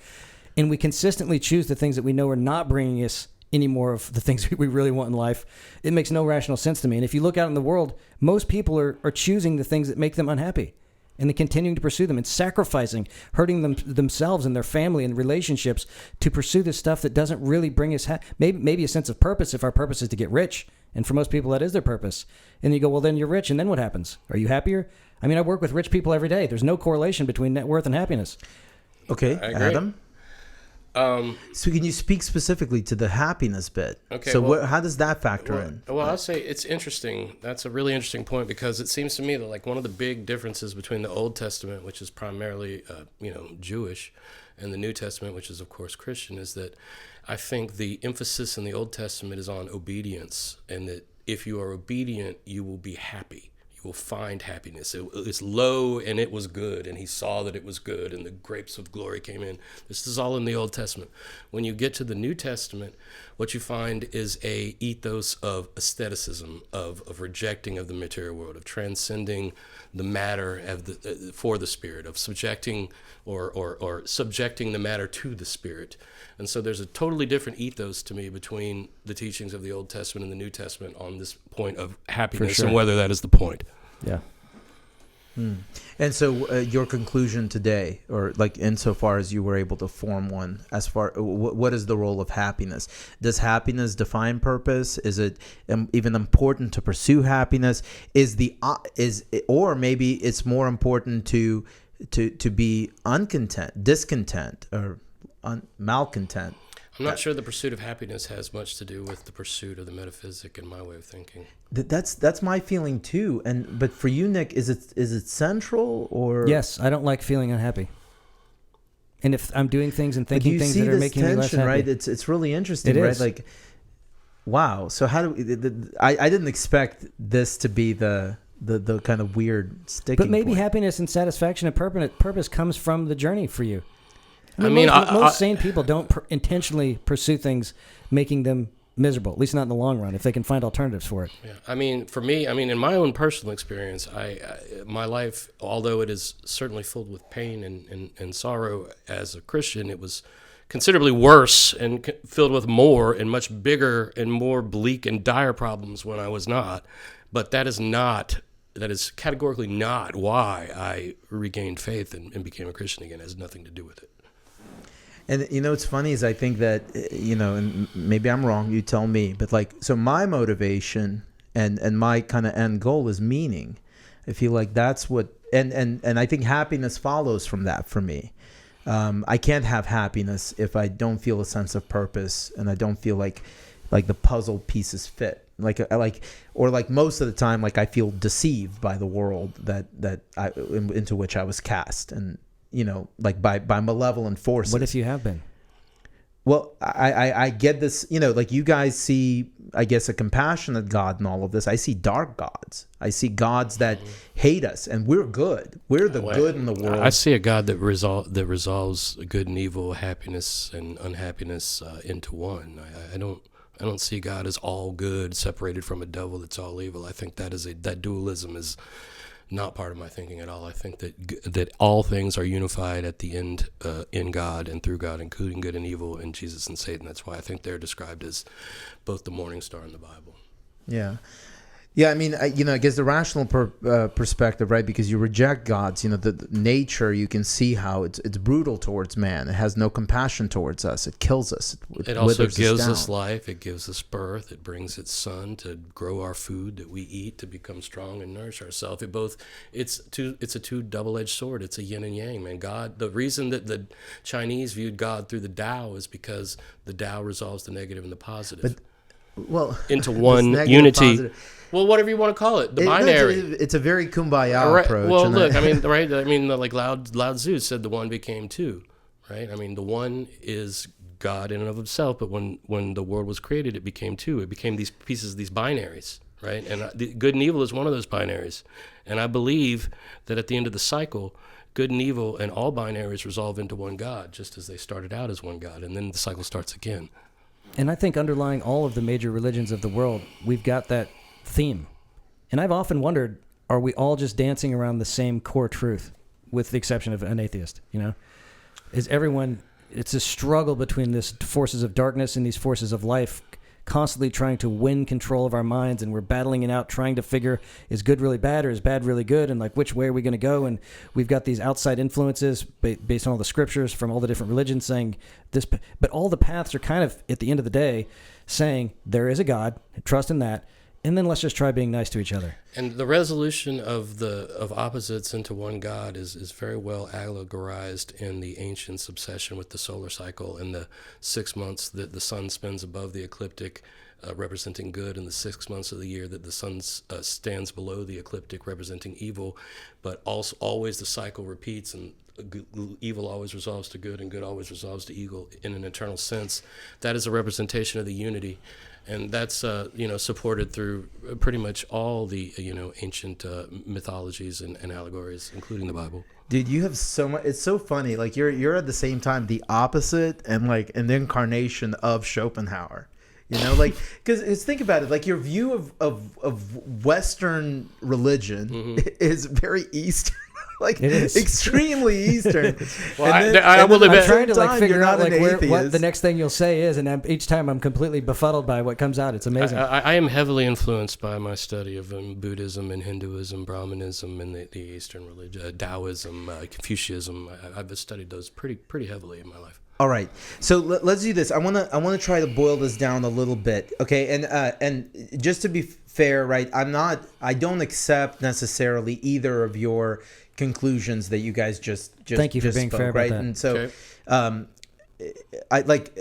[SPEAKER 3] And we consistently choose the things that we know are not bringing us any more of the things we really want in life. It makes no rational sense to me. And if you look out in the world, most people are choosing the things that make them unhappy. And then continuing to pursue them and sacrificing, hurting themselves and their family and relationships to pursue this stuff that doesn't really bring us maybe a sense of purpose if our purpose is to get rich. And for most people, that is their purpose. And you go, well, then you're rich, and then what happens? Are you happier? I mean, I work with rich people every day. There's no correlation between net worth and happiness.
[SPEAKER 2] Okay, Adam? So can you speak specifically to the happiness bit?
[SPEAKER 1] Okay.
[SPEAKER 2] So
[SPEAKER 1] well,
[SPEAKER 2] how does that factor in?
[SPEAKER 1] Well, I'll say it's interesting. That's a really interesting point because it seems to me that like one of the big differences between the Old Testament, which is primarily Jewish, and the New Testament, which is of course Christian, is that I think the emphasis in the Old Testament is on obedience, and that if you are obedient, you will be happy. You will find happiness. It's low and it was good, and he saw that it was good, and the grapes of glory came in. This is all in the Old Testament. When you get to the New Testament, what you find is a ethos of aestheticism, of rejecting of the material world, of transcending the matter of for the spirit, of subjecting or subjecting the matter to the spirit. And so there's a totally different ethos to me between the teachings of the Old Testament and the New Testament on this point of happiness and whether that is the point.
[SPEAKER 3] Yeah.
[SPEAKER 2] And so your conclusion today, or like insofar as you were able to form one, as far what is the role of happiness? Does happiness define purpose? Is it even important to pursue happiness? Or maybe it's more important to be discontent, or malcontent?
[SPEAKER 1] I'm not sure the pursuit of happiness has much to do with the pursuit of the metaphysic in my way of thinking.
[SPEAKER 2] That's my feeling too. But for you, Nick, is it central or?
[SPEAKER 3] Yes, I don't like feeling unhappy. And if I'm doing things and thinking things that are making me less happy,
[SPEAKER 2] right? It's really interesting,
[SPEAKER 3] it
[SPEAKER 2] right?
[SPEAKER 3] is.
[SPEAKER 2] Like, wow. So how do we? I didn't expect this to be the kind of weird sticking.
[SPEAKER 3] But maybe
[SPEAKER 2] point.
[SPEAKER 3] Happiness and satisfaction and purpose comes from the journey for you. I
[SPEAKER 1] mean,
[SPEAKER 3] most sane people don't intentionally pursue things making them miserable, at least not in the long run, if they can find alternatives for it.
[SPEAKER 1] Yeah. I mean, for me, in my own personal experience, my life, although it is certainly filled with pain and sorrow as a Christian, it was considerably worse and filled with more and much bigger and more bleak and dire problems when I was not. But that is categorically not why I regained faith and became a Christian again. It has nothing to do with it.
[SPEAKER 2] And what's funny is I think that, and maybe I'm wrong, you tell me, but so my motivation and my kind of end goal is meaning. I feel like that's what, and I think happiness follows from that for me. I can't have happiness if I don't feel a sense of purpose and I don't feel like the puzzle pieces fit. Or most of the time, I feel deceived by the world into which I was cast, and by malevolent forces.
[SPEAKER 3] What if you have been?
[SPEAKER 2] Well, I get this, you guys see, I guess, a compassionate God in all of this. I see dark gods. I see gods that hate us, and we're good. We're the good in the world.
[SPEAKER 1] I see a God that resolves good and evil, happiness and unhappiness into one. I don't see God as all good, separated from a devil that's all evil. I think that dualism is not part of my thinking at all. I think that all things are unified at the end in God and through God, including good and evil, and Jesus and Satan. That's why I think they're described as both the morning star in the Bible.
[SPEAKER 2] Yeah. Yeah, I guess the rational perspective, right? Because you reject God's, the nature, you can see how it's brutal towards man. It has no compassion towards us. It kills us. It
[SPEAKER 1] also gives us life. It gives us birth. It brings its son to grow our food that we eat, to become strong and nourish ourselves. It's a two double-edged sword. It's a yin and yang, man. God, the reason that the Chinese viewed God through the Tao is because the Tao resolves the negative and the positive. Into one unity. Positive. Well, whatever you want to call it, binary.
[SPEAKER 2] It's a very kumbaya approach.
[SPEAKER 1] Well, look, like Lao Tzu said, the one became two, right? The one is God in and of himself, but when the world was created, it became two. It became these pieces, these binaries, right? And the good and evil is one of those binaries. And I believe that at the end of the cycle, good and evil and all binaries resolve into one God, just as they started out as one God, and then the cycle starts again.
[SPEAKER 3] And I think underlying all of the major religions of the world, we've got that theme. And I've often wondered, are we all just dancing around the same core truth, with the exception of an atheist? Is everyone it's a struggle between these forces of darkness and these forces of life, constantly trying to win control of our minds, and we're battling it out, trying to figure, is good really bad or is bad really good, and like which way are we going to go? And we've got these outside influences based on all the scriptures from all the different religions saying this, but all the paths are kind of at the end of the day saying there is a God, trust in that, and then let's just try being nice to each other.
[SPEAKER 1] And the resolution of opposites into one God is very well allegorized in the ancients' obsession with the solar cycle and the 6 months that the sun spends above the ecliptic, representing good, and the 6 months of the year that the sun stands below the ecliptic, representing evil. But also always the cycle repeats, and evil always resolves to good, and good always resolves to evil in an eternal sense. That is a representation of the unity. And that's supported through pretty much all the ancient mythologies and allegories, including the Bible.
[SPEAKER 2] Dude, you have so much. It's so funny. Like you're at the same time the opposite and like an incarnation of Schopenhauer. Like because think about it. Like your view of Western religion is very Eastern. Like
[SPEAKER 3] it is
[SPEAKER 2] extremely Eastern.
[SPEAKER 1] Well,
[SPEAKER 3] I'm trying to figure out what the next thing you'll say is, and each time I'm completely befuddled by what comes out. It's amazing.
[SPEAKER 1] I am heavily influenced by my study of Buddhism and Hinduism, Brahmanism, and the Eastern religion, Taoism, Confucianism. I've studied those pretty heavily in my life.
[SPEAKER 2] All right, so let's do this. I want to try to boil this down a little bit, okay? And just to be fair, right? I don't accept necessarily either of your conclusions that you guys just
[SPEAKER 3] thank you for being
[SPEAKER 2] spoke,
[SPEAKER 3] fair about
[SPEAKER 2] right?
[SPEAKER 3] that.
[SPEAKER 2] And so,
[SPEAKER 1] okay.
[SPEAKER 2] I like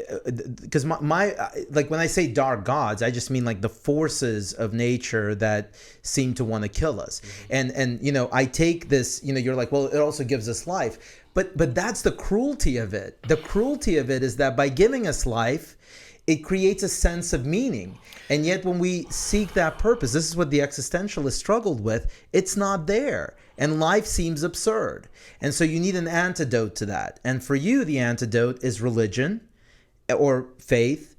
[SPEAKER 2] because my like when I say dark gods, I just mean like the forces of nature that seem to want to kill us. And I take this. You're like, well, it also gives us life, but that's the cruelty of it. The cruelty of it is that by giving us life, it creates a sense of meaning. And yet when we seek that purpose, this is what the existentialists struggled with, it's not there. And life seems absurd. And so you need an antidote to that. And for you, the antidote is religion or faith.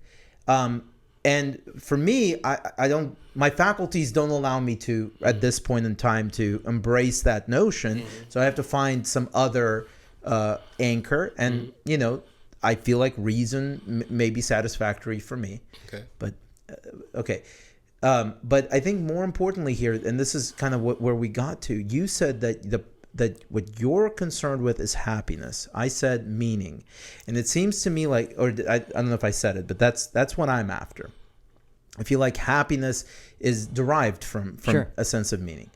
[SPEAKER 2] And for me, I don't, my faculties don't allow me to, at this point in time, to embrace that notion. So I have to find some other anchor. And, I feel like reason may be satisfactory for me.
[SPEAKER 1] Okay.
[SPEAKER 2] But, okay. But I think more importantly here, and this is kind of where we got to, you said that what you're concerned with is happiness. I said meaning. And it seems to me like, or I don't know if I said it, but that's what I'm after. I feel like happiness is derived from
[SPEAKER 3] Sure.
[SPEAKER 2] a sense of meaning.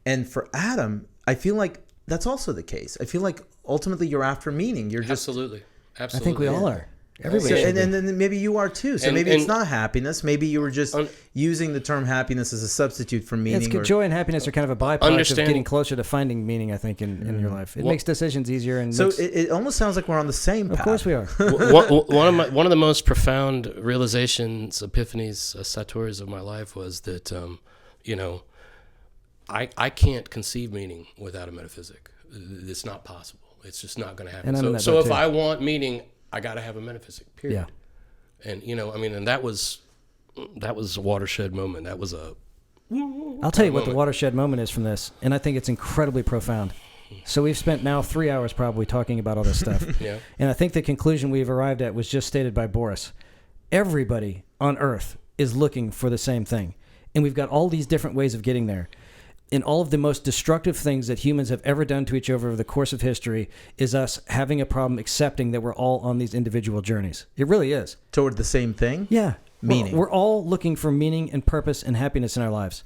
[SPEAKER 2] And for Adam, I feel like that's also the case. I feel like ultimately you're after meaning. You're just...
[SPEAKER 1] Absolutely.
[SPEAKER 3] I think we all are. Everybody
[SPEAKER 2] So,
[SPEAKER 3] should
[SPEAKER 2] and then maybe you are too. So maybe it's not happiness. Maybe you were just using the term happiness as a substitute for meaning.
[SPEAKER 3] It's good. Joy and happiness are kind of a byproduct of getting closer to finding meaning, I think, in your life. It makes decisions easier. And
[SPEAKER 2] so it almost sounds like we're on the same path.
[SPEAKER 3] Of course we are.
[SPEAKER 1] One of the most profound realizations, epiphanies, satori of my life was that, I can't conceive meaning without a metaphysic. It's not possible. It's just not going to happen. So if I want meaning, I got to have a metaphysic, period.
[SPEAKER 3] Yeah.
[SPEAKER 1] And, and that was a watershed moment. That was
[SPEAKER 3] I'll tell you what the watershed moment is from this, and I think it's incredibly profound. So we've spent now 3 hours probably talking about all this stuff.
[SPEAKER 1] Yeah.
[SPEAKER 3] And I think the conclusion we've arrived at was just stated by Boris. Everybody on Earth is looking for the same thing. And we've got all these different ways of getting there. And all of the most destructive things that humans have ever done to each other over the course of history is us having a problem accepting that we're all on these individual journeys. It really is.
[SPEAKER 2] Toward the same thing?
[SPEAKER 3] Yeah.
[SPEAKER 2] Meaning.
[SPEAKER 3] We're all looking for meaning and purpose and happiness in our lives.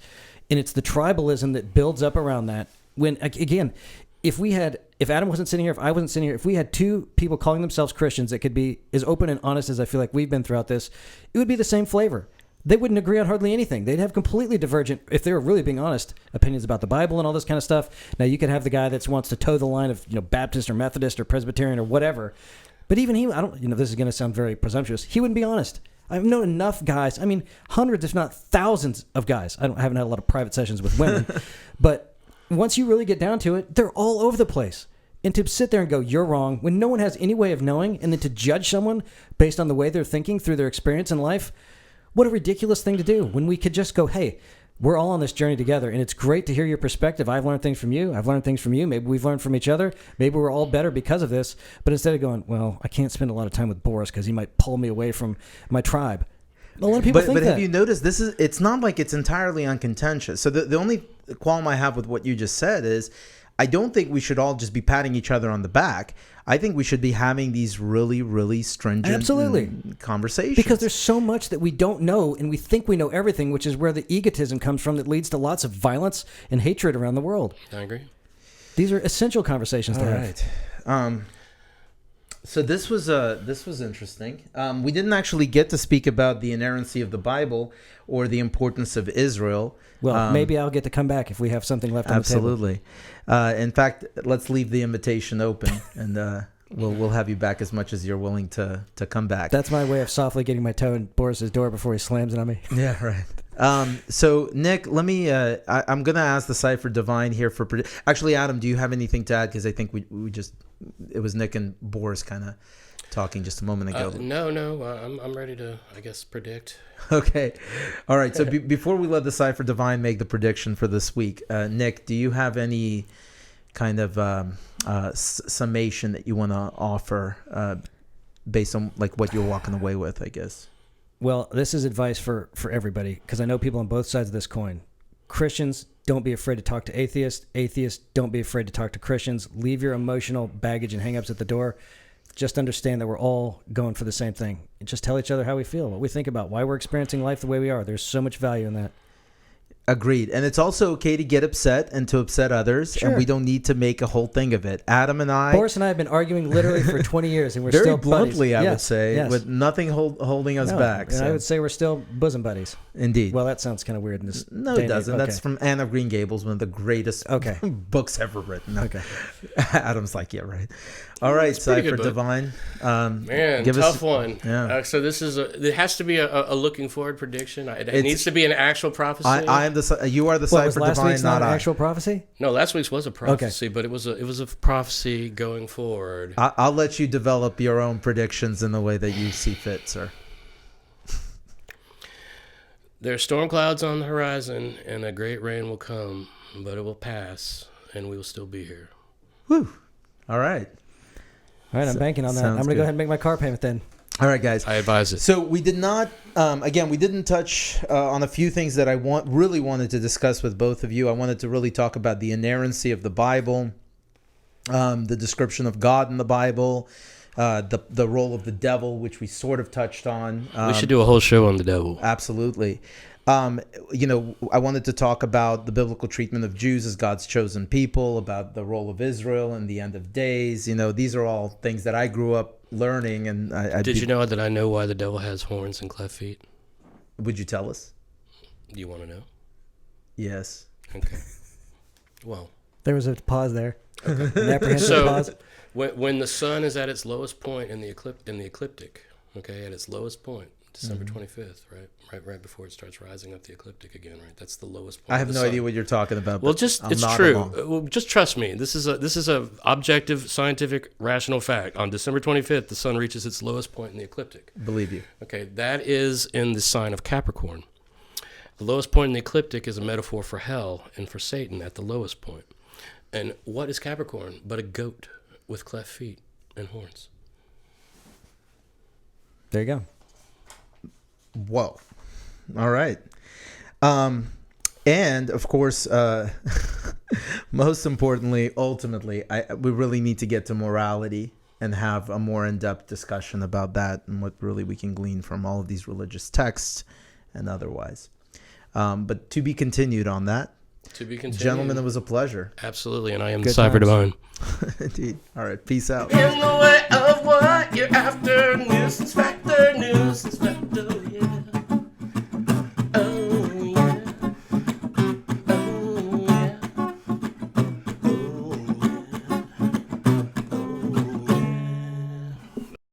[SPEAKER 3] And it's the tribalism that builds up around that. When, again, if Adam wasn't sitting here, if I wasn't sitting here, if we had two people calling themselves Christians that could be as open and honest as I feel like we've been throughout this, it would be the same flavor. They wouldn't agree on hardly anything. They'd have completely divergent, if they were really being honest, opinions about the Bible and all this kind of stuff. Now, you could have the guy that wants to toe the line of Baptist or Methodist or Presbyterian or whatever. But even he, this is going to sound very presumptuous, he wouldn't be honest. I've known enough guys, hundreds if not thousands of guys. I haven't had a lot of private sessions with women. But once you really get down to it, they're all over the place. And to sit there and go, you're wrong, when no one has any way of knowing, and then to judge someone based on the way they're thinking through their experience in life, what a ridiculous thing to do when we could just go, hey, we're all on this journey together, and it's great to hear your perspective. I've learned things from you. I've learned things from you. Maybe we've learned from each other. Maybe we're all better because of this. But instead of going, well, I can't spend a lot of time with Boris because he might pull me away from my tribe. A lot of people think
[SPEAKER 2] but
[SPEAKER 3] that.
[SPEAKER 2] have you noticed it's not like it's entirely uncontentious. So the only qualm I have with what you just said is I don't think we should all just be patting each other on the back. I think we should be having these really, really stringent
[SPEAKER 3] Absolutely.
[SPEAKER 2] Conversations.
[SPEAKER 3] Because there's so much that we don't know, and we think we know everything, which is where the egotism comes from that leads to lots of violence and hatred around the world.
[SPEAKER 1] I agree.
[SPEAKER 3] These are essential conversations to have.
[SPEAKER 2] Right. So this was interesting. We didn't actually get to speak about the inerrancy of the Bible or the importance of Israel.
[SPEAKER 3] Well, maybe I'll get to come back if we have something left on the table.
[SPEAKER 2] Absolutely. In fact, let's leave the invitation open, and we'll have you back as much as you're willing to come back.
[SPEAKER 3] That's my way of softly getting my toe in Boris's door before he slams it on me.
[SPEAKER 2] Yeah, right. So Nick, let me. I'm going to ask the Cipher Divine here for. Actually, Adam, do you have anything to add? Because I think we just it was Nick and Boris kind of talking just a moment ago.
[SPEAKER 1] No. I'm ready to, I guess, predict.
[SPEAKER 2] Okay. All right. So before we let the Cipher Divine make the prediction for this week, Nick, do you have any kind of summation that you want to offer based on like what you're walking away with, I guess?
[SPEAKER 3] Well, this is advice for everybody, because I know people on both sides of this coin. Christians, don't be afraid to talk to atheists. Atheists, don't be afraid to talk to Christians. Leave your emotional baggage and hang-ups at the door. Just understand that we're all going for the same thing. And just tell each other how we feel, what we think about, why we're experiencing life the way we are. There's so much value in that.
[SPEAKER 2] Agreed. And it's also okay to get upset and to upset others.
[SPEAKER 3] Sure.
[SPEAKER 2] And we don't need to make a whole thing of it. Adam and I...
[SPEAKER 3] Boris and I have been arguing literally for 20 years, and we're
[SPEAKER 2] very
[SPEAKER 3] still
[SPEAKER 2] bluntly,
[SPEAKER 3] buddies.
[SPEAKER 2] I would say, with nothing holding us back.
[SPEAKER 3] And I would say we're still bosom buddies.
[SPEAKER 2] Indeed.
[SPEAKER 3] Well, that sounds kind of weird in this
[SPEAKER 2] No,
[SPEAKER 3] day
[SPEAKER 2] it doesn't.
[SPEAKER 3] and age.
[SPEAKER 2] That's from Anne of Green Gables, one of the greatest books ever written.
[SPEAKER 3] Okay.
[SPEAKER 2] Adam's like, yeah, right. All right, Cipher Divine.
[SPEAKER 1] Man, tough one.
[SPEAKER 2] Yeah.
[SPEAKER 1] So this is it has to be a looking forward prediction. It needs to be an actual prophecy.
[SPEAKER 2] You are the Cipher
[SPEAKER 3] last
[SPEAKER 2] Divine,
[SPEAKER 3] week's
[SPEAKER 2] not
[SPEAKER 3] an
[SPEAKER 2] I.
[SPEAKER 3] actual prophecy?
[SPEAKER 1] No, last week's was a prophecy, but it was a prophecy going forward.
[SPEAKER 2] I'll let you develop your own predictions in the way that you see fit, sir.
[SPEAKER 1] There are storm clouds on the horizon, and a great rain will come, but it will pass, and we will still be here.
[SPEAKER 2] Whew. All right.
[SPEAKER 3] All right, I'm banking on that. I'm going to go ahead and make my car payment then.
[SPEAKER 2] All right, guys.
[SPEAKER 1] I advise it.
[SPEAKER 2] So we did not, again, we didn't touch on a few things that I really wanted to discuss with both of you. I wanted to really talk about the inerrancy of the Bible, the description of God in the Bible, the role of the devil, which we sort of touched on.
[SPEAKER 1] We should do a whole show on the devil.
[SPEAKER 2] Absolutely. I wanted to talk about the biblical treatment of Jews as God's chosen people, about the role of Israel in the end of days. These are all things that I grew up learning. And
[SPEAKER 1] Did you know that I know why the devil has horns and cleft feet?
[SPEAKER 2] Would you tell us?
[SPEAKER 1] Do you want to know?
[SPEAKER 2] Yes.
[SPEAKER 1] Okay. Well.
[SPEAKER 3] There was a pause there.
[SPEAKER 1] Okay.
[SPEAKER 3] An apprehensive pause.
[SPEAKER 1] When the sun is at its lowest point in the ecliptic, okay, at its lowest point, December 25th, right before it starts rising up the ecliptic again, right? That's the lowest point.
[SPEAKER 2] I have no idea what you're talking about.
[SPEAKER 1] Well, it's true. Well, just trust me. This is a objective, scientific, rational fact. On December 25th, the sun reaches its lowest point in the ecliptic.
[SPEAKER 2] Believe you.
[SPEAKER 1] Okay, that is in the sign of Capricorn. The lowest point in the ecliptic is a metaphor for hell and for Satan at the lowest point. And what is Capricorn but a goat with cleft feet and horns?
[SPEAKER 3] There you go.
[SPEAKER 2] Whoa. All right. And of course, most importantly, ultimately, we really need to get to morality and have a more in-depth discussion about that and what really we can glean from all of these religious texts and otherwise. But to be continued on that. To be continued. Gentlemen, it was a pleasure.
[SPEAKER 1] Absolutely, and I am the Cipher Divine.
[SPEAKER 2] Indeed. All right, peace out.
[SPEAKER 1] In the way of what you're after, Nuisance Factor, Nuisance Factor.